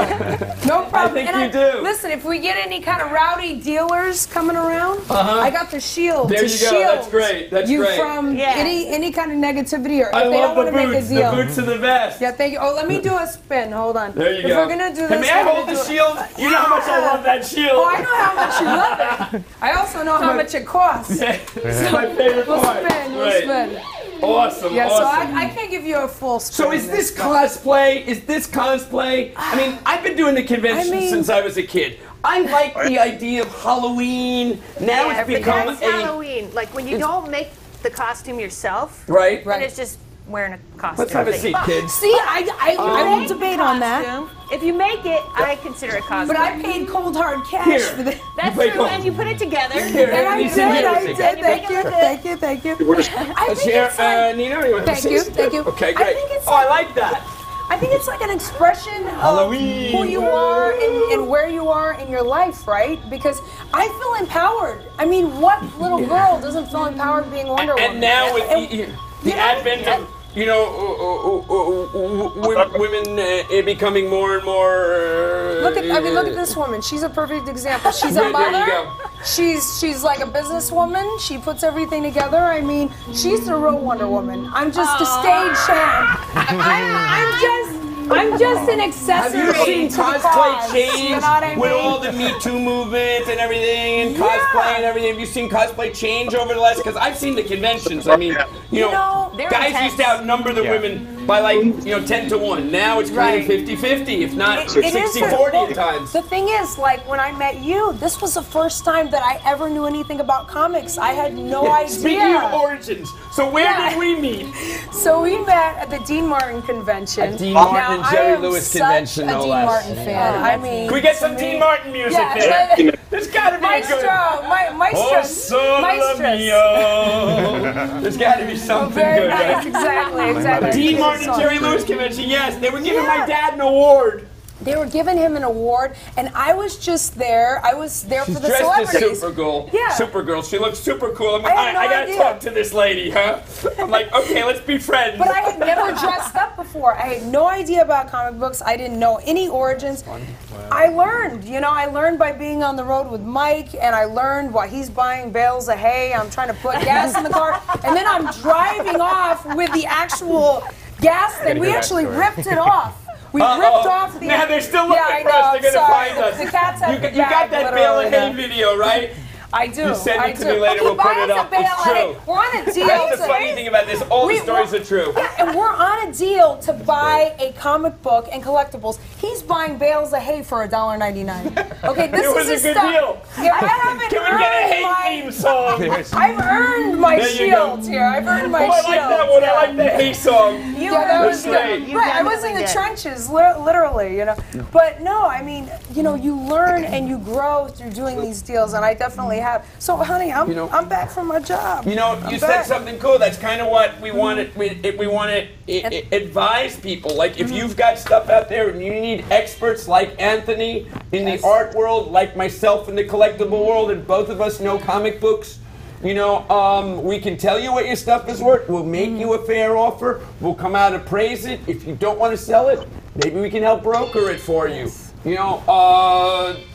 No problem. think And you do. Listen, if we get any kind of rowdy dealers coming around, I got the shield There to you go. shield That's great. That's you great. from Yeah. any kind of negativity or if I they love don't the want to make a boots. The deal. boots are the best. Yeah, thank you. Oh, let me do a spin. Hold on. There you if go. we're gonna do Hey, this, may I we're gonna hold the do it- shield? You know how much I love that shield. Oh, I know how much you love it. I also know how much it costs. It's my favorite We'll part. spin. We'll Right. spin. Awesome. Yeah, awesome. so I can't give you a full spin. So is this cosplay? Is this cosplay? I mean, I've been doing the convention I mean- since I was a kid. I like the idea of Halloween. Now it's become That's a Halloween. Like when you don't make the costume yourself, right. then it's just wearing a costume. Let's have a seat, kids. See, I won't debate on that. Costume. If you make it, I consider it costume. But I paid cold hard cash Here. for this. That's You play true, gold. and you put it together. Here, And I Anthony's did, in here I with me. did. And you Thank make you, it look thank you, thank you. I Let's think hear, it's like, Nina, you want to Thank you, thank you. Okay, I great. think it's Oh, I like that. I think it's like an expression Halloween. of who you are and where you are in your life, right? Because I feel empowered. I mean, what little girl doesn't feel empowered being Wonder Woman? And now with And- the you know, advent of, you know, women becoming more and more. look at this woman. She's a perfect example. She's a There you mother. go. She's like a businesswoman. She puts everything together. I mean, she's the real Wonder Woman. I'm just a stage hand. I'm just an accessory. Have you seen to the cosplay cause, change you know what I with mean? all the Me Too movement and everything, and cosplay and everything? Have you seen cosplay change over the last? Because I've seen the conventions. I mean, you know, they're guys intense. used to outnumber the women by like 10-1. Now it's kind of 50-50, if not It is 60-40 at times. The thing is, like when I met you, this was the first time that I ever knew anything about comics. I had no idea. Speaking of origins, so where Yeah. did we meet? So we met at the Dean Martin convention. At Dean Martin Now, and Jerry I am Lewis such convention, a no Dean less. Martin fan. I mean, Can we get some Dean Martin music Yeah, there? There's got to be a good. Maestro, Oh, sole mio. There's got to be something Very good, nice, right? exactly. Dean Martin and Jerry Lewis convention, yes. They were giving my dad an award. They were giving him an award, and I was just there. I was there for the Dressed as celebrities. Supergirl. Yeah. Supergirl. She looks super cool. I'm, I had no I gotta idea. talk to this lady, huh? I'm like, okay, let's be friends. But I had never dressed up before. I had no idea about comic books. I didn't know any origins. I learned by being on the road with Mike, and I learned while he's buying bales of hay, I'm trying to put gas in the car, and then I'm driving off with the actual gas thing. We actually ripped it off. We ripped off the. Now they're still looking I for us. know, They're gonna sorry. find us. The cats have You got that bale of hay video, right? I do. You send I it to do. me later, He we'll put buys it a up. bale It's of true. hay. We're on a deal. That's the funny thing about this. All the stories are true. Yeah, and we're on a deal to buy a comic book and collectibles. He's buying bales of hay for $1.99. Okay, this It was is a good stuff. deal. Yeah, I haven't Can we get a earned hate my- theme song? I've earned my There you shield go. here. I've earned my Oh, I shield. like that one. I like the hate song. You Yeah, that were- was That's good. great. Right, I was in the definitely did. trenches, literally, you know. But no, I mean, you know, you learn and you grow through doing these deals, and I definitely have. So, honey, I'm back from my job. You know, I'm you said back. something cool. That's kind of what we want to advise people. Like, if you've got stuff out there and you need experts like Anthony in the art world, like myself in the collectible world, and both of us know comic books, you know, we can tell you what your stuff is worth. We'll make you a fair offer. We'll come out and praise it. If you don't want to sell it, maybe we can help broker it for you. You know,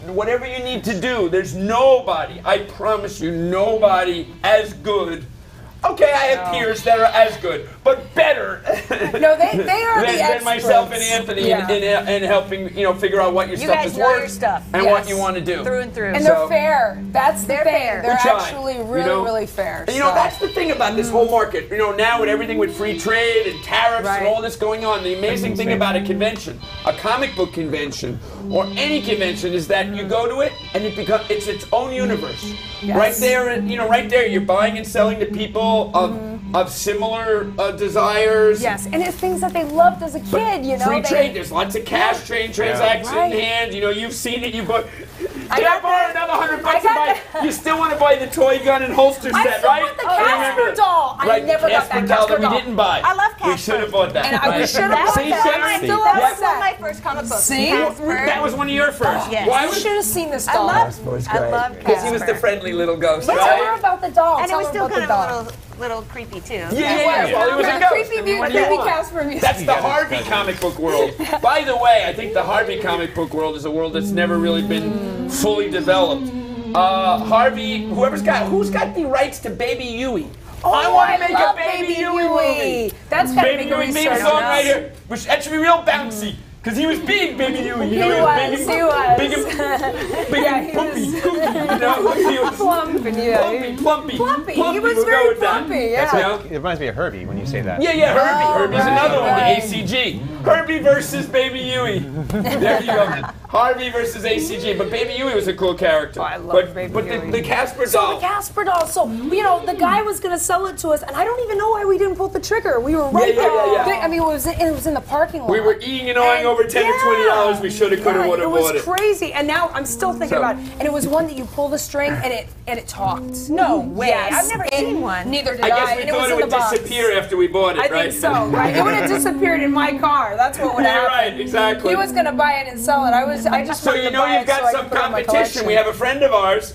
whatever you need to do. There's nobody, I promise you, nobody as good. Okay, I have peers that are as good, but better No, they are the than experts. myself and Anthony in helping, you know, figure out what your You stuff guys is know worth your stuff. and Yes. what you want to do. Through and through. And So- they're fair. That's the They're thing. fair. They're We try, actually you really, know? really fair. And, you know, So- that's the thing about this whole market. You know, now with everything with free trade and tariffs Right. and all this going on, the amazing thing about a convention, a comic book convention, or any convention, is that you go to it and it's its own universe. Yes. Right there, you know, right there, you're buying and selling to people of similar desires. Yes, and it's things that they loved as a kid, you know. Free they- trade. There's lots of cash trade transactions Right. in hand. You know, you've seen it. You bought. I Did I got borrow the- another $100 I to got buy? You still want to buy the toy gun and holster I set, still right? want the I Casper remember. doll. I Right, never the got Casper that doll Casper that we doll. didn't buy. I love We Casper. should have bought that. And I right? should have That bought See, that. Shannon? I still Yeah. have That's one of that. my first comic books. See? Casper. That was one of your first. Yes. Why You was should have seen this I doll. love Casper. Because he was the friendly little ghost, Tell her right? about the doll. And it Tell was her still about kind the of doll. a little creepy too. Yeah. Well, he was a ghost. Creepy I mean, what baby do you want? Casper music. That's the Harvey comic book world. By the way, I think the Harvey comic book world is a world that's never really been fully developed. Harvey, who's got the rights to Baby Huey? I want to make a love Baby Huey Huey. movie. That's gotta Baby make a Huey theme research song now. right here. That should be real bouncy. Because he was big, Baby Huey. You know, He was. big, He was. Big and, big Yeah, and he pumpy. was. You know, he was Plump and yeah. plumpy. Plumpy. He was we'll go very with that. plumpy. Yeah. You know? It reminds me of Herbie when you say that. Yeah, Herbie. Oh, Herbie's right, another one, right. the ACG. Herbie versus Baby Huey. There you go. Harvey versus ACG. But Baby Huey was a cool character. Oh, I love Baby But Huey. the Casper So doll. the Casper doll. So you know, the guy was gonna sell it to us, and I don't even know why we didn't pull the trigger. We were right Yeah, yeah, there. yeah. I mean, it was in the parking lot. We were eating and eyeing over $10 or $20. We should have, could have, would have bought It it. was crazy, and now I'm still thinking So- about it. And it was one that you pull the string, and it talked. No way. Yes. I've never And seen one. Neither did I guess we and it thought was it in the would box. disappear after we bought it, I right? think so, right? It would have disappeared in my car. That's what would have You're happened. right, exactly. He was gonna buy it and sell it. I just So wanted you to know buy you've it so got I some could put it in my competition. collection. We have a friend of ours,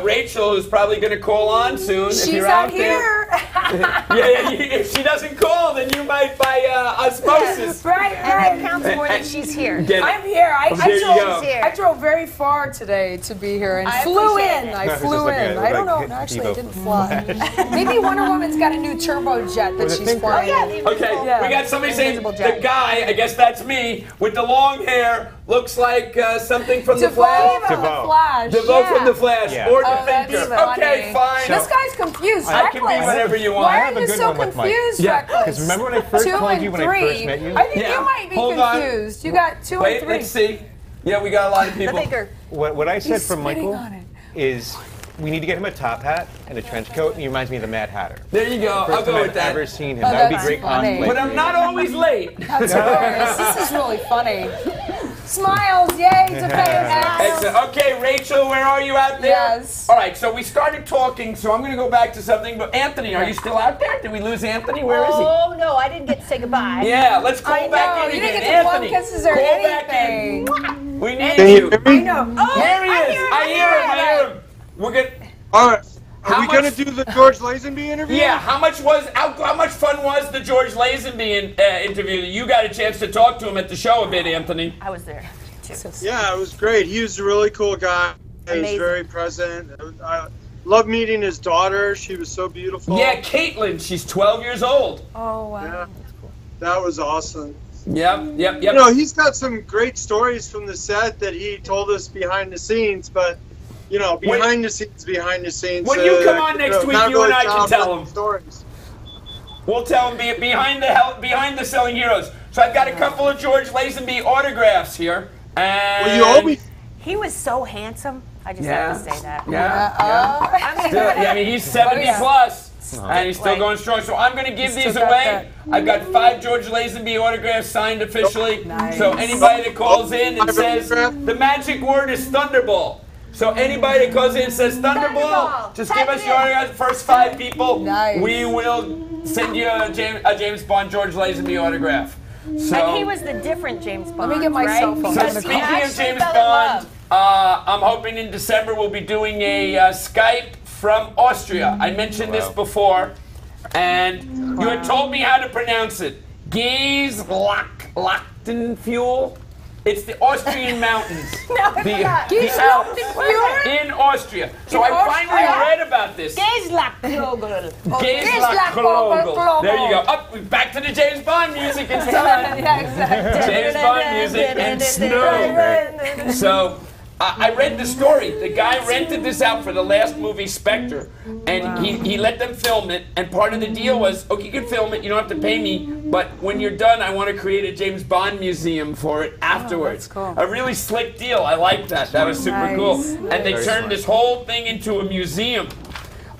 Rachel, who's probably going to call on soon. if She's you're out out there. here. If she doesn't call, then you might by osmosis. Right, And right. it counts more that she's here. Get it. I'm here. There you go. I drove very far today to be here and I flew appreciate in. it. I Just flew looking at in. it, I don't know. like, Actually, I Evo. didn't fly. Maybe Wonder Woman's got a new turbo jet that she's flying. Oh, yeah, the Okay, Yeah. we got somebody saying Invisible the jet. guy, I guess that's me, with the long hair, looks like something from the DeVoe Flash. from the Flash. DeVoe yeah. from the Flash, Yeah. or the Oh, that's Thinker. funny. Okay, fine. This guy's confused. I can be Reckless. whatever you want. Why I are have a you good so one with Mike. confused, Yeah, Reckless? 'cause remember when I first 2 called and you when I 3. first met you? I think Yeah. you might be Hold on. confused. You got 2 and Wait, 3. let's see. Yeah, we got a lot of The people. Thinker. What I said He's from spitting Michael on it. is we need to get him a top hat and a trench coat, and he reminds me of the Mad Hatter. There you go. I'll First go time with I've that. ever seen him. Oh, That would be that's great funny. cosplay. But I'm not always late. That's hilarious. This is really funny. Smiles, yay, to pay Excellent. Okay, Rachel, where are you out there? Yes. All right, so we started talking, so I'm going to go back to something. But Anthony, are you still out there? Did we lose Anthony? Where is he? Oh, no, I didn't get to say goodbye. Yeah, let's call I back know, in you again. didn't get to Anthony, plum kisses or call back in. anything. We need Can you you. hear I me? know. Oh, There he is. I hear him. We're good. All right. How Are we going to much- do the George Lazenby interview? Yeah, how much fun was the George Lazenby interview? You got a chance to talk to him at the show a bit, Anthony. I was there, too. Yeah, it was great. He was a really cool guy. He was Amazing. very present. I love meeting his daughter. She was so beautiful. Yeah, Caitlin, she's 12 years old. Oh, wow. Yeah. That was awesome. Yep. You know, he's got some great stories from the set that he told us behind the scenes, but you know, behind the scenes. When you come on next week, you and I can tell them. Stories. We'll tell them behind the selling heroes. So I've got a couple of George Lazenby autographs here. And Well, you owe me. He was so handsome. I just have to say that. I mean, he's 70 plus, and he's still going strong. So I'm going to give these away. I've got 5 George Lazenby autographs signed officially. Nice. So anybody that calls in and says the magic word is Thunderball. So anybody that calls in and says Thunderball, just give us your autograph. First 5 people, we will send you a James Bond George Lazenby autograph. So, and he was the different James Bond. Let me get my cell phone. So speaking of James Bond, I'm hoping in December we'll be doing a Skype from Austria. I mentioned this before, and you had told me how to pronounce it. Geisslachtenfuel. It's the Austrian mountains. No, the Alps in Austria. So I finally read about this. Geisslachtenfuel. There you go. Up, back to the James Bond music. It's time. James Bond music and snow. So I read the story. The guy rented this out for the last movie, Spectre, and he let them film it. And part of the deal was, okay, you can film it. You don't have to pay me. But when you're done, I want to create a James Bond museum for it afterwards. That's cool. A really slick deal. I like that. That was super cool. And they turned this whole thing into a museum.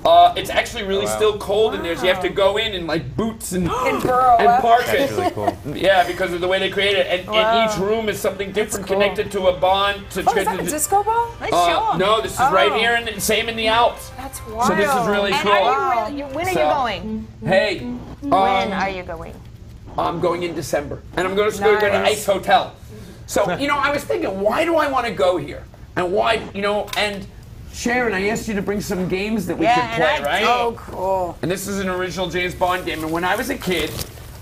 It's actually really still cold in there, so you have to go in like boots and park it. That's really cool. Yeah, because of the way they create it. And each room is something different connected to a bond. Oh, is that a disco ball? Let's show him. No, this is right here, and same in the Alps. That's wild. So this is really And cool. when are you going? Hey, When are you going? I'm going in December, and I'm going to go to Ice Hotel. So, you know, I was thinking, why do I want to go here? And why, you know, and Sharon, I asked you to bring some games that we could play, right? Oh, cool. And this is an original James Bond game. And when I was a kid,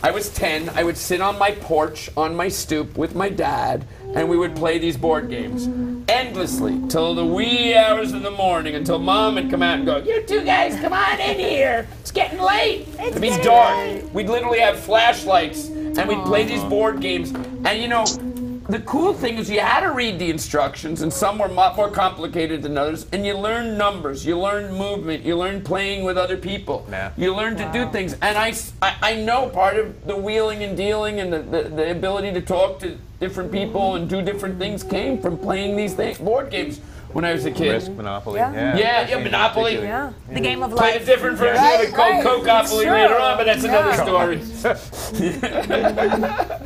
I was 10, I would sit on my porch, on my stoop with my dad, and we would play these board games endlessly till the wee hours of the morning, until Mom would come out and go, "You two guys, come on in here. It's getting late." It'd be dark. We'd literally have flashlights, and we'd play these board games. And you know, the cool thing is you had to read the instructions, and some were a lot more complicated than others, and you learn numbers, you learn movement, you learn playing with other people. You learn to do things. And I know part of the wheeling and dealing and the ability to talk to different people and do different things came from playing these board games when I was a kid. Risk, Monopoly. Yeah, Monopoly. Yeah. The game of Played a life. different version of it called Coke-opoly later on, but that's another story.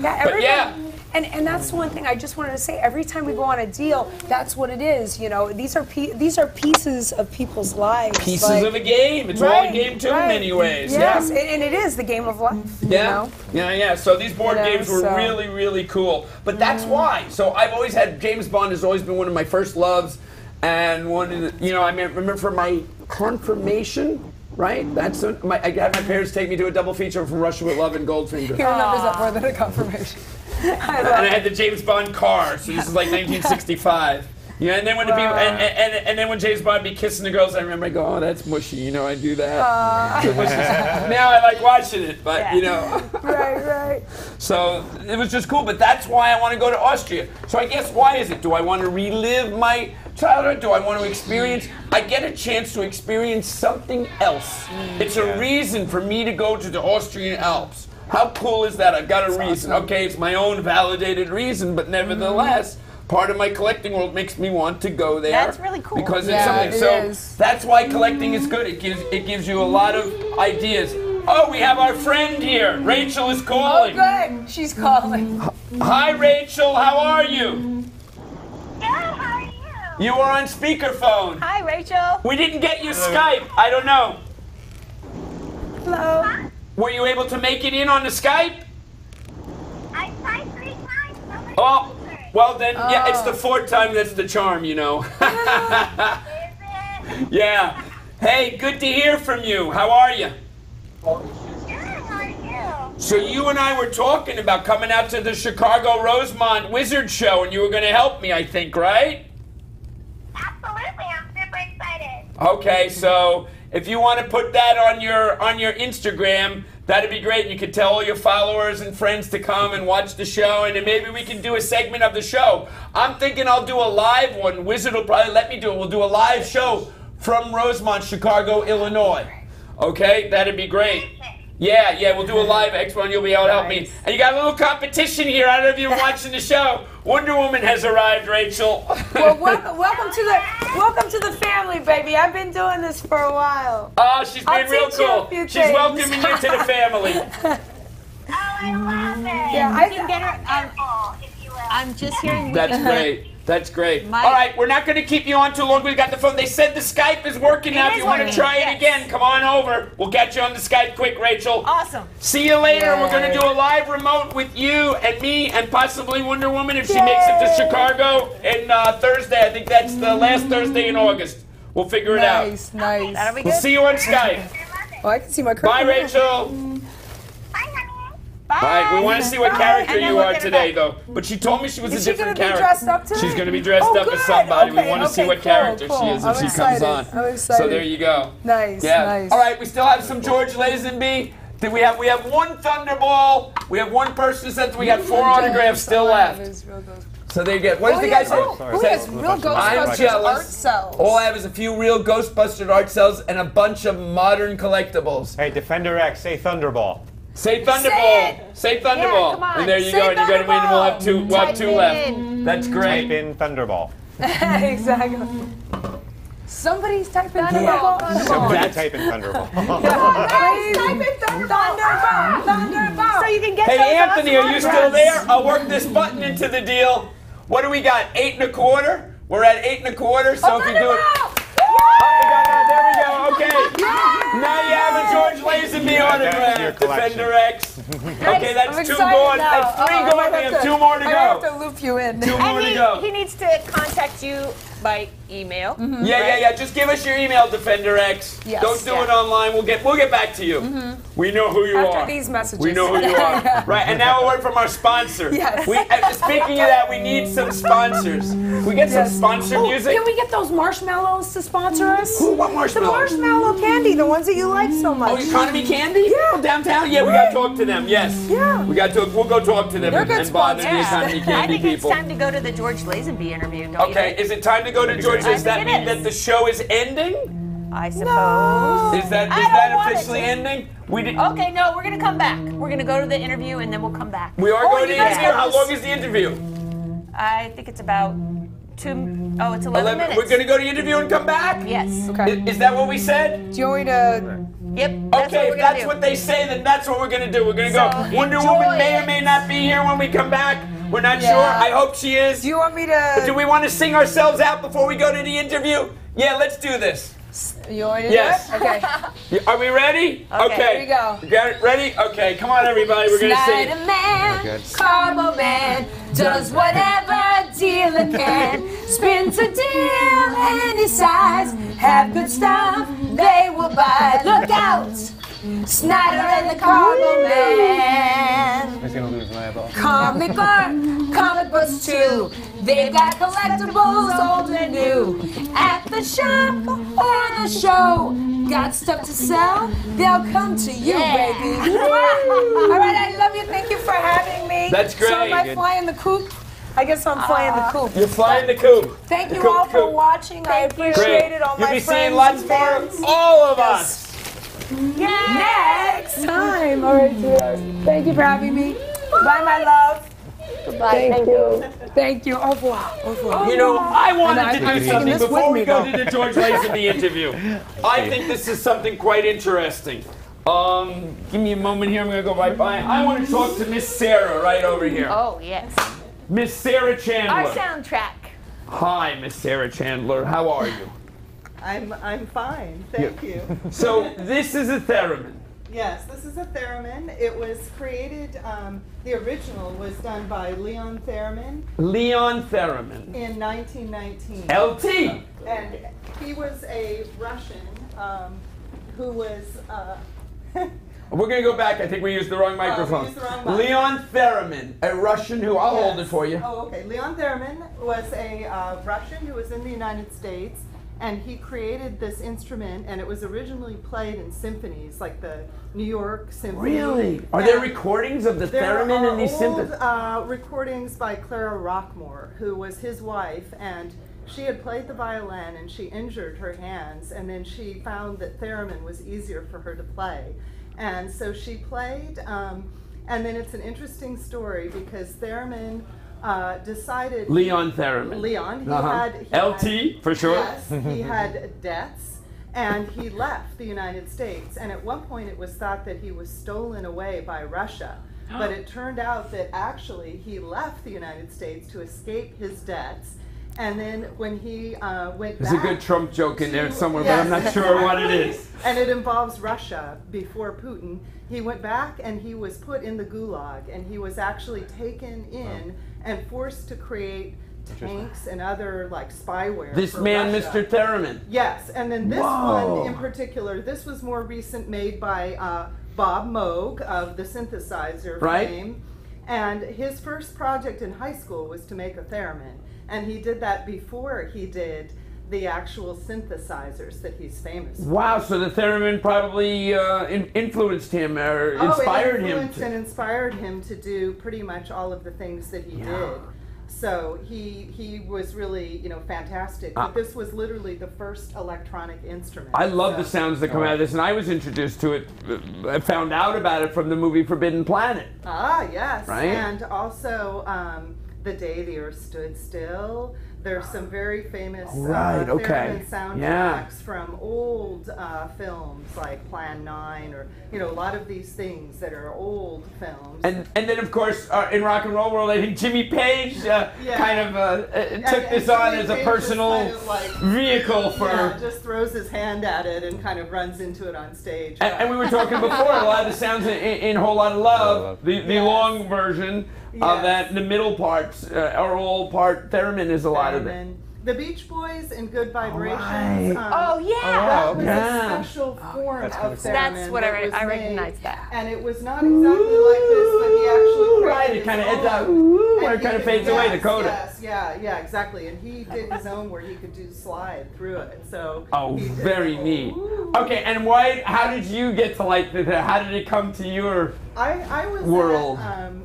But yeah. And that's one thing I just wanted to say. Every time we go on a deal, that's what it is. You know, these are pieces of people's lives. Pieces of a game. It's all a game too in many ways. Yes, Yeah. and it is the game of life. Yeah. You know? Yeah. So these board games were so- really, really cool. But that's why. So I've always had James Bond has always been one of my first loves, and one of the, you know, I remember for my confirmation. Right? That's I had my parents take me to a double feature from Russia with Love and Goldfinger. He remembers that more than a confirmation. And I had the James Bond car, so this is like 1965. Yeah, and then when the people, and then when James Bond be kissing the girls, I remember I go, "Oh, that's mushy," you know, I do that. Now I like watching it, but you know. Right. So it was just cool, but that's why I want to go to Austria. So I guess why is it? Do I want to relive my childhood? Do I want to experience? I get a chance to experience something else. It's a reason for me to go to the Austrian Alps. How cool is that? I've got a reason. Awesome. Okay, it's my own validated reason, but nevertheless, part of my collecting world makes me want to go there. That's really cool. Because it's something. So that's why collecting is good. It gives you a lot of ideas. Oh, we have our friend here. Rachel is calling. Oh, good. She's calling. Hi, Rachel. How are you? Good, how are you? You are on speakerphone. Hi, Rachel. We didn't get you Skype. I don't know. Hello. Were you able to make it in on the Skype? I tried 3 times. Nobody Oh, answered. well then, yeah, it's the 4th time that's the charm, you know. Is it? Yeah. Hey, good to hear from you. How are you? Good, how are you? So you and I were talking about coming out to the Chicago Rosemont Wizard Show, and you were going to help me, I think, right? Absolutely, I'm super excited. Okay, so if you want to put that on your Instagram, That'd be great. You could tell all your followers and friends to come and watch the show, and then maybe we can do a segment of the show. I'm thinking I'll do a live one. Wizard will probably let me do it. We'll do a live show from Rosemont, Chicago, Illinois. Okay? That'd be great. Yeah, we'll do a live expo and you'll be able to help me. And you got a little competition here. I don't know if you're watching the show. Wonder Woman has arrived, Rachel. Well, welcome to the family, baby. I've been doing this for a while. Oh, she's been real cool. She's welcoming you to the family. Oh, I love it. Yeah, You can get her if you will. I'm just hearing. That's great. That's great. All right, we're not going to keep you on too long. We've got the phone. They said the Skype is working now. If you want to try it again, come on over. We'll get you on the Skype quick, Rachel. Awesome. See you later. We're going to do a live remote with you and me and possibly Wonder Woman if she makes it to Chicago and Thursday. I think that's the last Thursday in August. We'll figure it out. Nice. That'll be We'll good. see you on Skype. Oh, I can see my curtain. Bye, Rachel. Bye, honey. All right, we want to see what character And then you we'll are get her today, back. though. But she told me she was Is a she different gonna be character. dressed up today? She's going to be dressed Oh, up as good. somebody. We Okay, want to see okay, what character cool. she is I'm if she excited. comes on. I'm excited. So there you go. Nice, Yeah. nice. All right, we still have some George Lazenby. We have one Thunderball. We have one person sent. We got 4 autographs still left. So there you go. What does the guy say? Oh, he has real I'm Ghostbusters jealous. art cells. All I have is a few real Ghostbusters art cells and a bunch of modern collectibles. Hey, Defender X, say Thunderball. Say Thunderball. Say Thunderball. come on. And there you Say go. And you're going to win. And we'll have two. We'll have 2 Type it left. in. That's Type great. in Thunderball. Exactly. Somebody's typing Thunderball. Somebody type in Thunderball. Please type in Thunderball. So you can get Hey, those Anthony, awesome are you still autographs. there? I'll work this button into the deal. What do we got? 8 1/4. We're at 8 1/4. So if you do it. There we go. Okay. Now you have a George Lazenby Your autograph. collection. Defender X. Okay, that's I'm 2 excited gone. now. That's 3 I gone. might We have have to- 2 more to I have go. to loop you in. 2 more to And go. he needs to contact you by email. Yeah. Just give us your email, Defender X. Yes. Don't do it online. We'll get back to you. We know who you After are. these messages. We know who you are. Right, and now a word from our sponsor. Yes. Speaking of that, we need some sponsors. We get some sponsor music. Can we get those marshmallows to sponsor us? What The marshmallow? marshmallow candy, the ones that you like so much. Oh, economy candy? Yeah. Downtown? Yeah, we got to talk to them, yes. Yeah. We got to. We'll go talk to them They're and good bother the sponsors. economy I candy think it's people. time to go to the George Lazenby interview, don't you Okay, think? is it time to go to George? Does that think mean it that is. the show is ending? I suppose. Is that I don't want it officially to. ending? We did. Okay, no, we're gonna come back. We're gonna go to the interview and then we'll come back. We are going to you guys interview. got How this- long is the interview? I think it's about it's 11 minutes. We're going to go to the interview and come back? Yes. Okay. Is that what we said? Do you want me to... Yep. That's Okay, what we're if gonna that's do. what they say, then that's what we're going to do. We're going to So go. Wonder Woman enjoy may or it. may not be here when we come back. We're not Yeah. sure. I hope she is. Do you want me Do to... we want to sing ourselves out before we go to the interview? Yeah, let's do this. You want me to Yes. do it? Okay. Are we ready? Okay, here we go. You got it ready? Okay, come on, everybody. We're going to sing. Spider-Man, Carbo Man, does whatever a dealer can. Spins a deal any size, have good stuff, they will buy. Look out! Snyder and the Carbo Man. He's gonna lose my eyeball. Comic books too. They've got collectibles, old and new. At the shop or the show, got stuff to sell, they'll come to you, baby. All right, I love you. Thank you for having me. That's great. So am I flying the coop? I guess I'm flying the coop. You're flying the coop. Thank The you coop, all for coop. watching. I appreciate Great. it. All You'll my be friends seeing lots and more fans. of all of us. Next time. All right, sweetheart. Thank you for having me. Bye, my love. Goodbye. Thank you. Thank you. Au revoir. Au revoir. You know, I wanted And to I'm do taking something this with before me, we go though. to the George Lazenby interview. I think this is something quite interesting. Give me a moment here. I'm going to go right by. I want to talk to Miss Sarah right over here. Oh yes. Miss Sarah Our Chandler. soundtrack. Hi, Miss Sarah Chandler. How are you? I'm fine, thank you. So this is a theremin. Yes, this is a theremin. It was created, the original was done by Leon Theremin Leon Theremin. in 1919. LT. And he was a Russian who was, We're going to go back. I think we used the wrong microphone. used the wrong mic. Leon Theremin, a Russian who, I'll hold it Yes. for you. Oh, okay. Leon Theremin was a Russian who was in the United States, And he created this instrument, and it was originally played in symphonies, like the New York Symphony. Really? Are there recordings of the theremin in these symphonies? There are old recordings by Clara Rockmore, who was his wife, and she had played the violin, and she injured her hands, and then she found that theremin was easier for her to play. And so she played, and then it's an interesting story because theremin decided... Leon Theremin. Leon. He LT, had, for sure. Yes, he had debts, and he left the United States. And at one point it was thought that he was stolen away by Russia. But it turned out that actually he left the United States to escape his debts. And then when he went There's back... a good Trump joke in there somewhere, Yes. but I'm not sure what it is. And it involves Russia before Putin. He went back and he was put in the gulag, and he was actually taken in and forced to create tanks and other like spyware. This for man, Russia. Mr. Theremin. Yes, and then this Whoa. one in particular, this was more recent, made by Bob Moog of the synthesizer Right. fame. And his first project in high school was to make a theremin. And he did that before he did the actual synthesizers that he's famous for. Wow, so the theremin probably influenced him or inspired him. And inspired him to do pretty much all of the things that he did. So he was really, you know, fantastic. But this was literally the first electronic instrument. I love the sounds that come out of this, and I was introduced to it. I found out about it from the movie Forbidden Planet. Ah, yes. Right? And also The Day the Earth Stood Still. There's some very famous theremin soundtracks from old films like Plan 9, or you know, a lot of these things that are old films. And then of course in rock and roll world, I think Jimmy Page kind of took this on as a personal kind of like, vehicle for. Just throws his hand at it and kind of runs into it on stage. And we were talking before, a lot of the sounds in Whole Lot of Love, the long version of that, the middle parts are all part theremin is a lot of it. The Beach Boys and Good Vibrations. Right. That was a special form of theremin. That's what I was recognize made, that. And it was not exactly like this, but he actually Right, it kind of ends up, where it kind of fades away, the coda. Yes, yeah, exactly. And he did his own where he could do slide through it. So very neat. Okay, and why? How did you get to like this? How did it come to your I was world?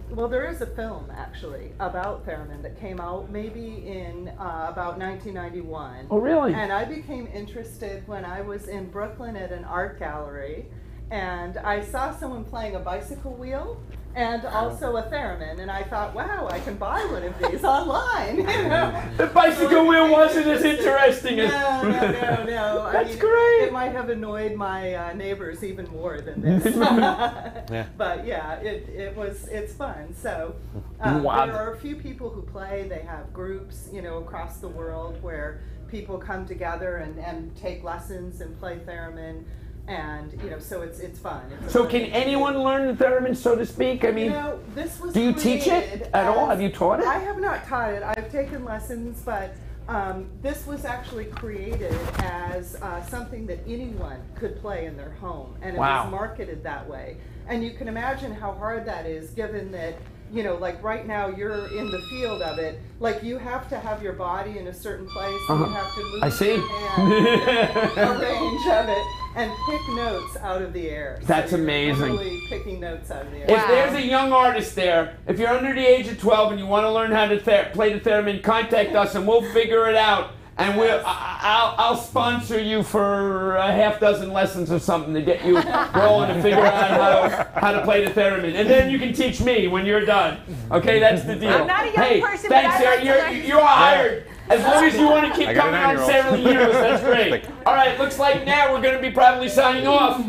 Well, there is a film actually about theremin that came out maybe in about 1991. Oh, really? And I became interested when I was in Brooklyn at an art gallery, and I saw someone playing a bicycle wheel and also a theremin, and I thought, wow, I can buy one of these online. You know? The bicycle wheel wasn't as interesting as... No. That's great. It might have annoyed my neighbors even more than this. But yeah, it's fun. So there are a few people who play. They have groups, you know, across the world where people come together and take lessons and play theremin. And you know, so it's fun. So can anyone learn the theremin, so to speak? I mean, you know, this was do you teach it at all? Have you taught it? I have not taught it. I've taken lessons, but this was actually created as something that anyone could play in their home, and it was marketed that way. And you can imagine how hard that is, given that, you know, like right now you're in the field of it. Like you have to have your body in a certain place, and you have to move your hand, a range of it, and pick notes out of the air. That's so you're amazing. Literally picking notes out of the air. If there's a young artist there, if you're under the age of 12 and you want to learn how to play the theremin, contact us and we'll figure it out. And I'll sponsor you for a half dozen lessons or something to get you rolling to figure out how to play the theremin. And then you can teach me when you're done. Okay, that's the deal. I'm not a young person, thanks, but Sarah. I like You're hired. As long as you want to keep coming on several years, that's great. All right, looks like now we're going to be probably signing off.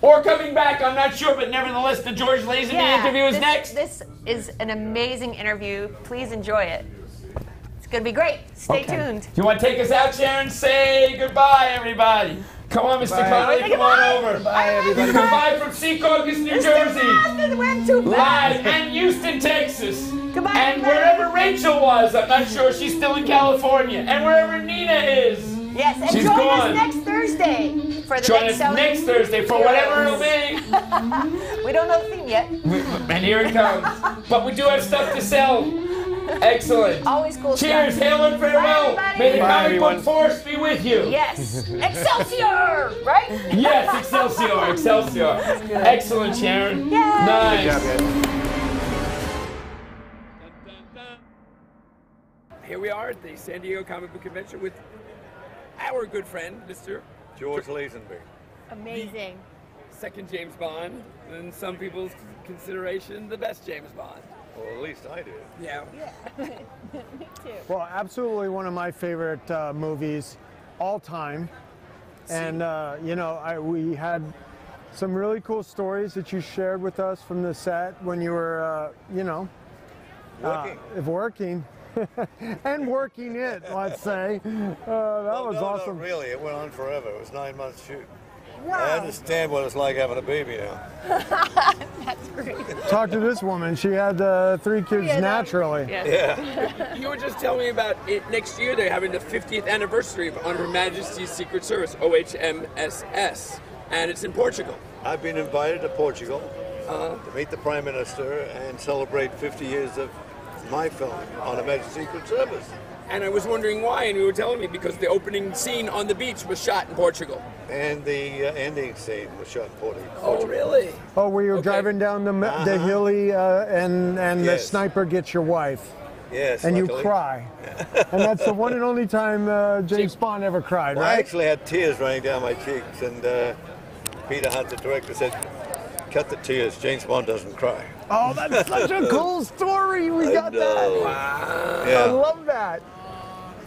Or coming back, I'm not sure, but nevertheless, the George Lazenby interview is next. This is an amazing interview. Please enjoy it. Gonna be great. Stay tuned. Do you want to take us out, Sharon? Say goodbye, everybody. Come on, Mr. Connolly, come on over. Bye, everybody. Goodbye from Secaucus, New Jersey. Live and Houston, Texas. Goodbye, and wherever Rachel was, I'm not sure, she's still in California. And wherever Nina is. Yes, and she's join gone. us next Thursday for the join us next Thursday for whatever it'll be. We don't know the theme yet. And here it comes. But we do have stuff to sell. Excellent. Always cool Cheers, stuff. hail and farewell. Bye, May the everybody. comic book force be with you. Yes. Excelsior! Right? Yes, Excelsior, Excelsior. Excellent, Sharon. Yay. Nice. Here we are at the San Diego Comic Book Convention with our good friend, Mr. George Lazenby. Amazing. Second James Bond, in some people's consideration, the best James Bond. Well, at least I do. Yeah. Me too. Well, absolutely one of my favorite movies all time. And, you know, we had some really cool stories that you shared with us from the set when you were, you know, working. And working it, let's say. That was awesome. No, really, it went on forever. It was 9 months shoot. Wow. I understand what it's like having a baby now. That's great. Talk to this woman. She had 3 kids naturally. Yeah. You were just telling me about it. Next year they're having the 50th anniversary of On Her Majesty's Secret Service, OHMSS, and it's in Portugal. I've been invited to Portugal to meet the Prime Minister and celebrate 50 years of my film, On Her Majesty's Secret Service. And I was wondering why, and you were telling me because the opening scene on the beach was shot in Portugal. And the ending scene was shot in Portugal. Oh, really? Oh, where you're driving down the hilly and the Yes. sniper gets your wife. Yes. And luckily. you cry. And that's the one and only time James Bond ever cried, Well, I right? actually had tears running down my cheeks, and Peter Hunt, the director, said, "Cut the tears. James Bond doesn't cry." Oh, that's such a cool story. We got that. Wow. Yeah. I love that.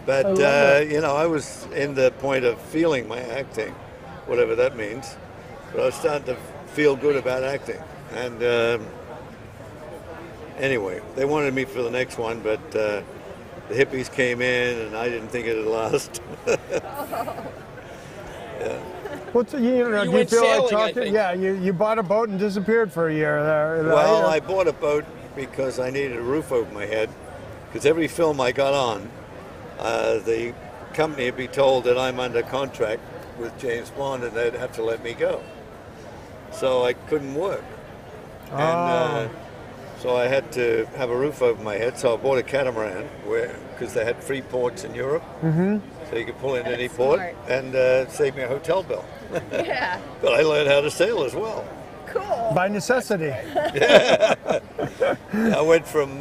But, love that. you know, I was in the point of feeling my acting, whatever that means. But I was starting to feel good about acting. And anyway, they wanted me for the next one, but the hippies came in and I didn't think it'd last. Yeah. What's you know? You Do you went feel like sailing, I talking? think. Yeah, you bought a boat and disappeared for a year there. Well, right? I bought a boat because I needed a roof over my head. Because every film I got on, the company would be told that I'm under contract with James Bond and they'd have to let me go. So I couldn't work. And so I had to have a roof over my head. So I bought a catamaran because they had free ports in Europe. Mm-hmm. So you could pull in any port and save me a hotel bill. Yeah. But I learned how to sail as well. Cool. By necessity. I went from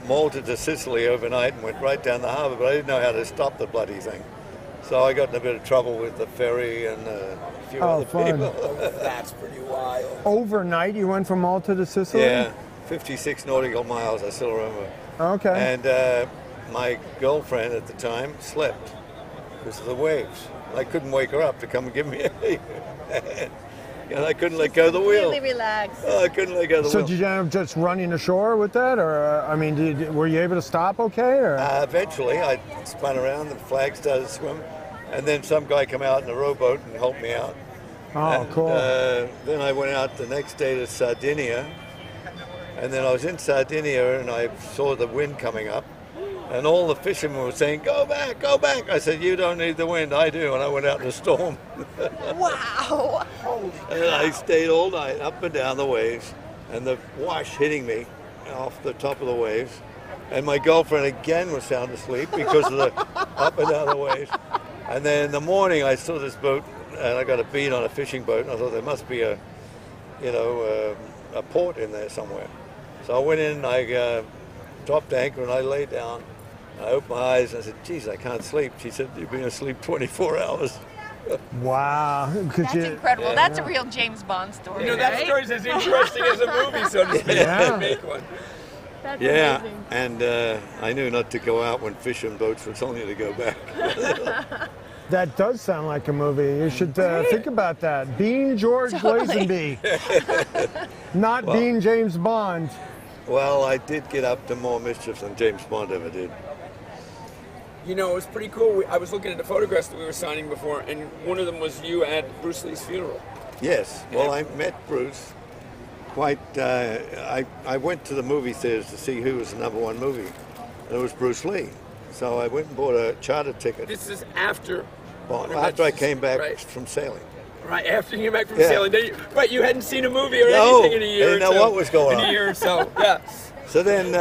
Malta to Sicily overnight and went right down the harbour, but I didn't know how to stop the bloody thing. So I got in a bit of trouble with the ferry and a few other fun. people. That's pretty wild. Overnight, you went from Malta to Sicily? Yeah, 56 nautical miles, I still remember. Okay. And my girlfriend at the time slept because of the waves. I couldn't wake her up to come and give me a and I couldn't let go of the wheel. Really relaxed. Oh, I couldn't let go of the So wheel. did you end up just running ashore with that, or I mean, were you able to stop okay, or? Eventually, I spun around, the flag started to swim, and then some guy came out in a rowboat and helped me out. Oh, And, cool. Then I went out the next day to Sardinia, and then I was in Sardinia and I saw the wind coming up, and all the fishermen were saying, "Go back, go back." I said, "You don't need the wind, I do," and I went out in a storm. Wow. And I stayed all night up and down the waves, and the wash hitting me off the top of the waves. And my girlfriend again was sound asleep because of the up and down the waves. And then in the morning, I saw this boat, and I got a bead on a fishing boat, and I thought there must be a port in there somewhere. So I went in, I dropped anchor, and I lay down. I opened my eyes, and I said, "Geez, I can't sleep." She said, "You've been asleep 24 hours." Wow. That's incredible. That's a real James Bond story. You know, that right? story's as interesting as a movie, so to speak. Yeah. Make one. That's Yeah, amazing. and I knew not to go out when fishing boats were telling you to go back. That does sound like a movie. You should think about that. Being George Lazenby, not being James Bond. Well, I did get up to more mischief than James Bond ever did. You know, it was pretty cool. I was looking at the photographs that we were signing before, and one of them was you at Bruce Lee's funeral. Yes, well, I met Bruce quite, I went to the movie theaters to see who was the #1 movie, and it was Bruce Lee. So I went and bought a charter ticket. This is after. After I came back from sailing. Right, after you came back from Yeah. sailing. But you hadn't seen a movie or No, anything in a year I didn't or know so. what was going In on. a year or so, yeah. So then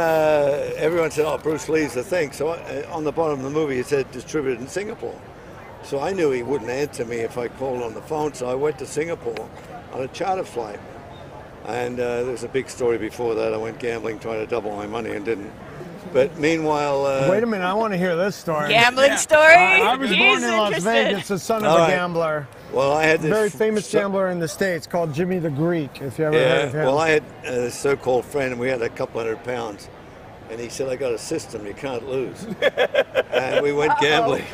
everyone said, oh, Bruce Lee's the thing. So on the bottom of the movie, it said distributed in Singapore. So I knew he wouldn't answer me if I called on the phone. So I went to Singapore on a charter flight. And there's a big story before that. I went gambling, trying to double my money and didn't. But meanwhile... Wait a minute, I want to hear this story. Gambling story? I was born in Las Vegas, the son of a gambler. Well, I had this very famous gambler in the States called Jimmy the Greek, if you ever heard of him. Well, I had a so-called friend, and we had a couple £100. And he said, I got a system, you can't lose. And we went gambling.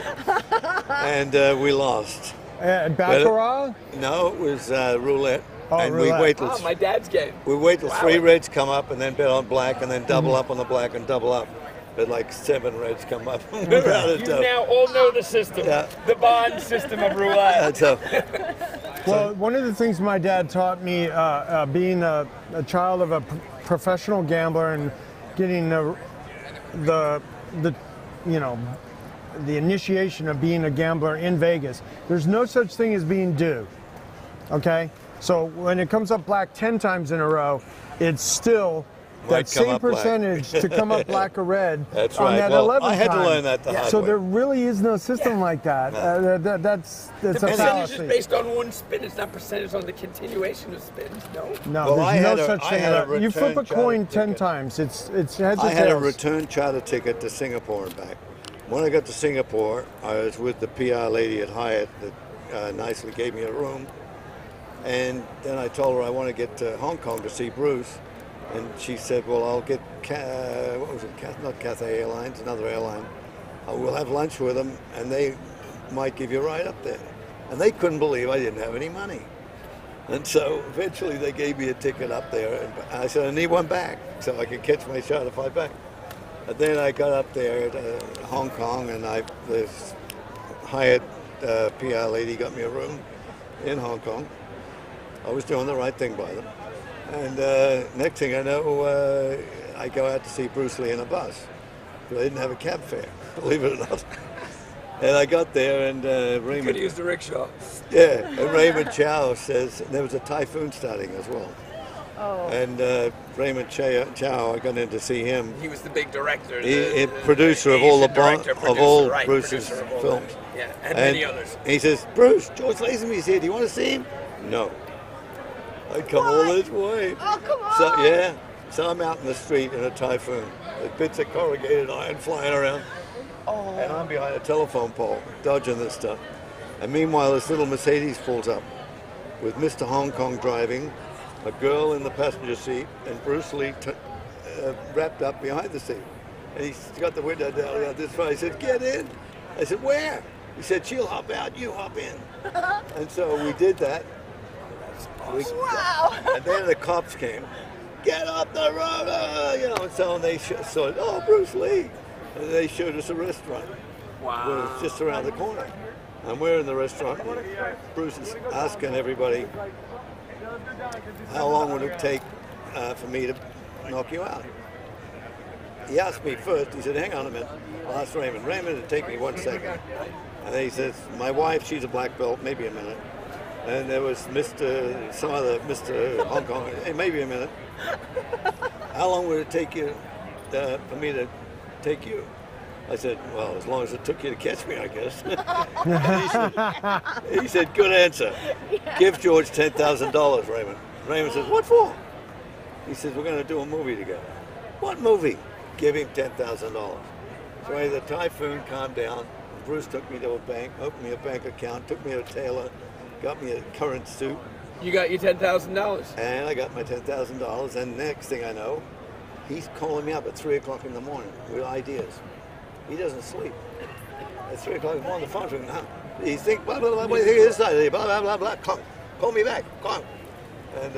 And we lost. Baccarat? No, it was roulette. Oh, and roulette. we wait till my dad's game. We wait till 3 reds come up and then bet on black and then double up on the black and double up. But like 7 reds come up. We're out of You dough. now all know the system. Yeah. The Bond system of roulette. Well, one of the things my dad taught me, being a child of a professional gambler and getting the initiation of being a gambler in Vegas, there's no such thing as being due. Okay? So when it comes up black 10 times in a row, it's still that same percentage to come up black or red That's on right. that Well, 11th I had to time. learn that the hard So way. there really is no system like that. That's The a percentage fallacy. is based on one spin. It's not percentage on the continuation of spins. No. No, Well, there's no such thing. You flip a return coin charter 10 times. It's heads or I had a tails. return charter ticket to Singapore and back. When I got to Singapore, I was with the PR lady at Hyatt that nicely gave me a room. And then I told her I want to get to Hong Kong to see Bruce. And she said, well, I'll get, not Cathay Airlines, another airline. We'll have lunch with them, and they might give you a ride up there. And they couldn't believe I didn't have any money. And so eventually they gave me a ticket up there. And I said, I need one back so I could catch my charter flight back. And then I got up there to Hong Kong, and this Hyatt PR lady got me a room in Hong Kong. I was doing the right thing by them. And next thing I know, I go out to see Bruce Lee in a bus. But I didn't have a cab fare, believe it or not. And I got there, and Raymond... Could have used the rickshaw. Yeah, and Raymond Chow says, there was a typhoon starting as well. Oh. And Raymond Chow, I got in to see him. He was the big director. Producer of all Bruce's producer of all films. Yeah, and many others. He says, Bruce, George Lazenby's here. Do you want to see him? No. I come all this way. Oh, come on. So I'm out in the street in a typhoon. There's bits of corrugated iron flying around. Oh. And I'm behind a telephone pole, dodging this stuff. And meanwhile, this little Mercedes pulls up with Mr. Hong Kong driving, a girl in the passenger seat, and Bruce Lee wrapped up behind the seat. And he's got the window down this far. He said, get in. I said, where? He said, she'll hop out, you hop in. And so we did that. Wow. And then the cops came. Get up the road, and so they saw, oh, Bruce Lee. And they showed us a restaurant. Wow. It was just around the corner. And we're in the restaurant. Bruce is asking everybody, how long would it take for me to knock you out? He asked me first, he said, hang on a minute. I'll ask Raymond. Raymond, it'll take me 1 second. And then he says, my wife, she's a black belt, maybe a minute. And there was some other Mr. Hong Kong, hey, maybe a minute. How long would it take you for me to take you? I said, well, as long as it took you to catch me, I guess. he said, good answer. Yeah. Give George $10,000, Raymond. Raymond says, what for? He says, we're going to do a movie together. What movie? Give him $10,000. So the typhoon calmed down. Bruce took me to a bank, opened me a bank account, took me to a tailor, got me a current suit. You got your $10,000. And I got my $10,000. And next thing I know, he's calling me up at 3 o'clock in the morning with ideas. He doesn't sleep. At 3 o'clock in the morning, the phone's ringing. He thinks, blah, blah, blah, what do you think of this idea? Blah, blah, blah, blah. Call me back. Call. And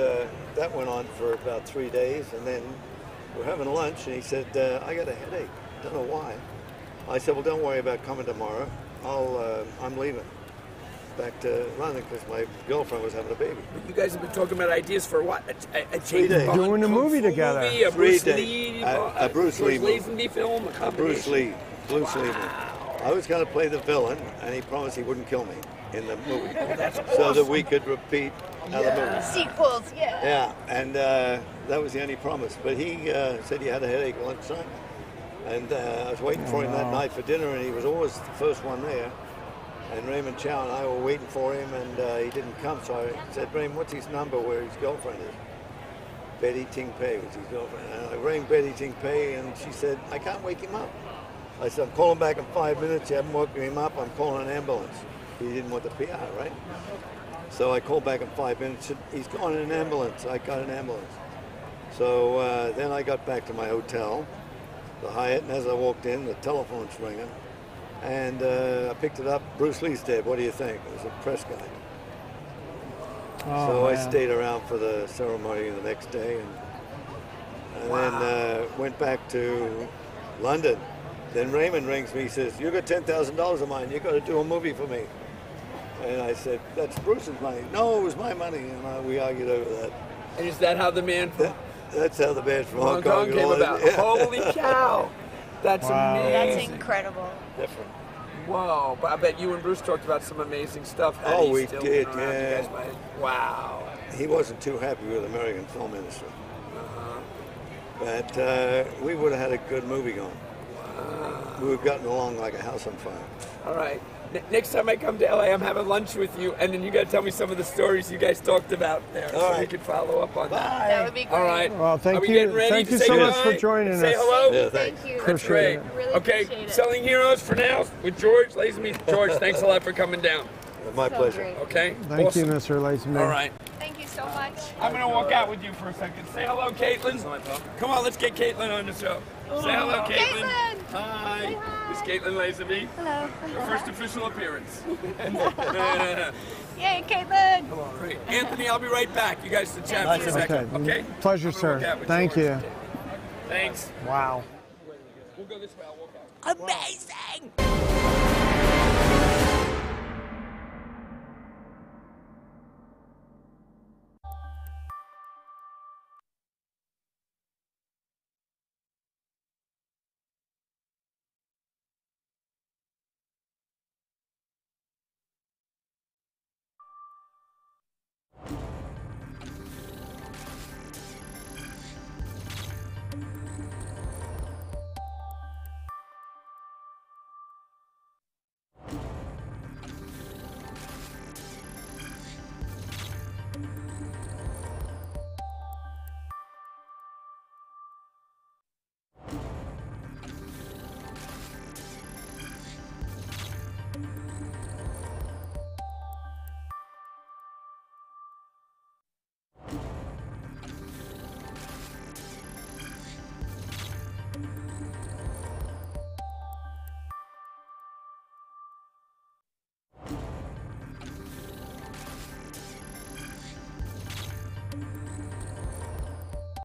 that went on for about 3 days. And then we're having lunch, and he said, I got a headache. Don't know why. I said, well, don't worry about coming tomorrow. I'm leaving back to London because my girlfriend was having a baby. But you guys have been talking about ideas for what? A 3 days. Doing a movie together. Movie, a Bruce Lee, a Bruce Lee Lazenby film, a Bruce Lee. Bruce Lee. I was going to play the villain, and he promised he wouldn't kill me in the movie, that's so that we could repeat other movies. Sequels, yeah. Yeah, and that was the only promise. But he said he had a headache at lunchtime, and I was waiting for him that night for dinner, and he was always the first one there. And Raymond Chow and I were waiting for him, and he didn't come. So I said, Raymond, what's his number where his girlfriend is? Betty Ting Pei was his girlfriend. And I rang Betty Ting Pei, and she said, I can't wake him up. I said, I'm calling back in 5 minutes. You haven't woken him up. I'm calling an ambulance. He didn't want the PR, right? So I called back in 5 minutes. Said, he's gone in an ambulance. I got an ambulance. So then I got back to my hotel, the Hyatt, and as I walked in, the telephone's ringing. And I picked it up. Bruce Lee's dead. What do you think? It was a press guy. So I stayed around for the ceremony the next day, and then went back to London. Then Raymond rings me. He says, "You got $10,000 of mine. You got to do a movie for me." And I said, "That's Bruce's money." "No, it was my money." And we argued over that. And is that how the man from That's how the man from Hong Kong came about? Yeah. Holy cow! That's amazing. That's incredible. Different. Whoa! But I bet you and Bruce talked about some amazing stuff. Oh, we did, You yeah. guys might- wow. He wasn't too happy with the American film industry. But we would have had a good movie going. We would have gotten along like a house on fire. All right. Next time I come to LA, I'm having lunch with you, and then you got to tell me some of the stories you guys talked about there, so we can follow up on that. That would be great. All right. Well, Are thank we you. getting ready Thank to you say so much goodbye? for joining Say us. hello. Yeah, Thank you. That's Appreciate great. it. Really Okay, appreciate it. Selling Heroes for now with George Lazenby. George, thanks a lot for coming down. My pleasure. great. Okay. Thank awesome. you, Mr. Lazenby. All right. Thank you so much. I'm gonna walk out with you for a second. Say hello, Caitlin. Come on, let's get Caitlin on the show. Say hello, Caitlin. Caitlin. Hi. This is Caitlin Lazenby. Hello. Her first official appearance. Yay, Caitlin. Great. Anthony, I'll be right back. You guys to chat for a second. Okay. Pleasure, I'm gonna walk sir. out with Thank George. you. Thanks. Wow. We'll go this way. I'll walk out. Amazing.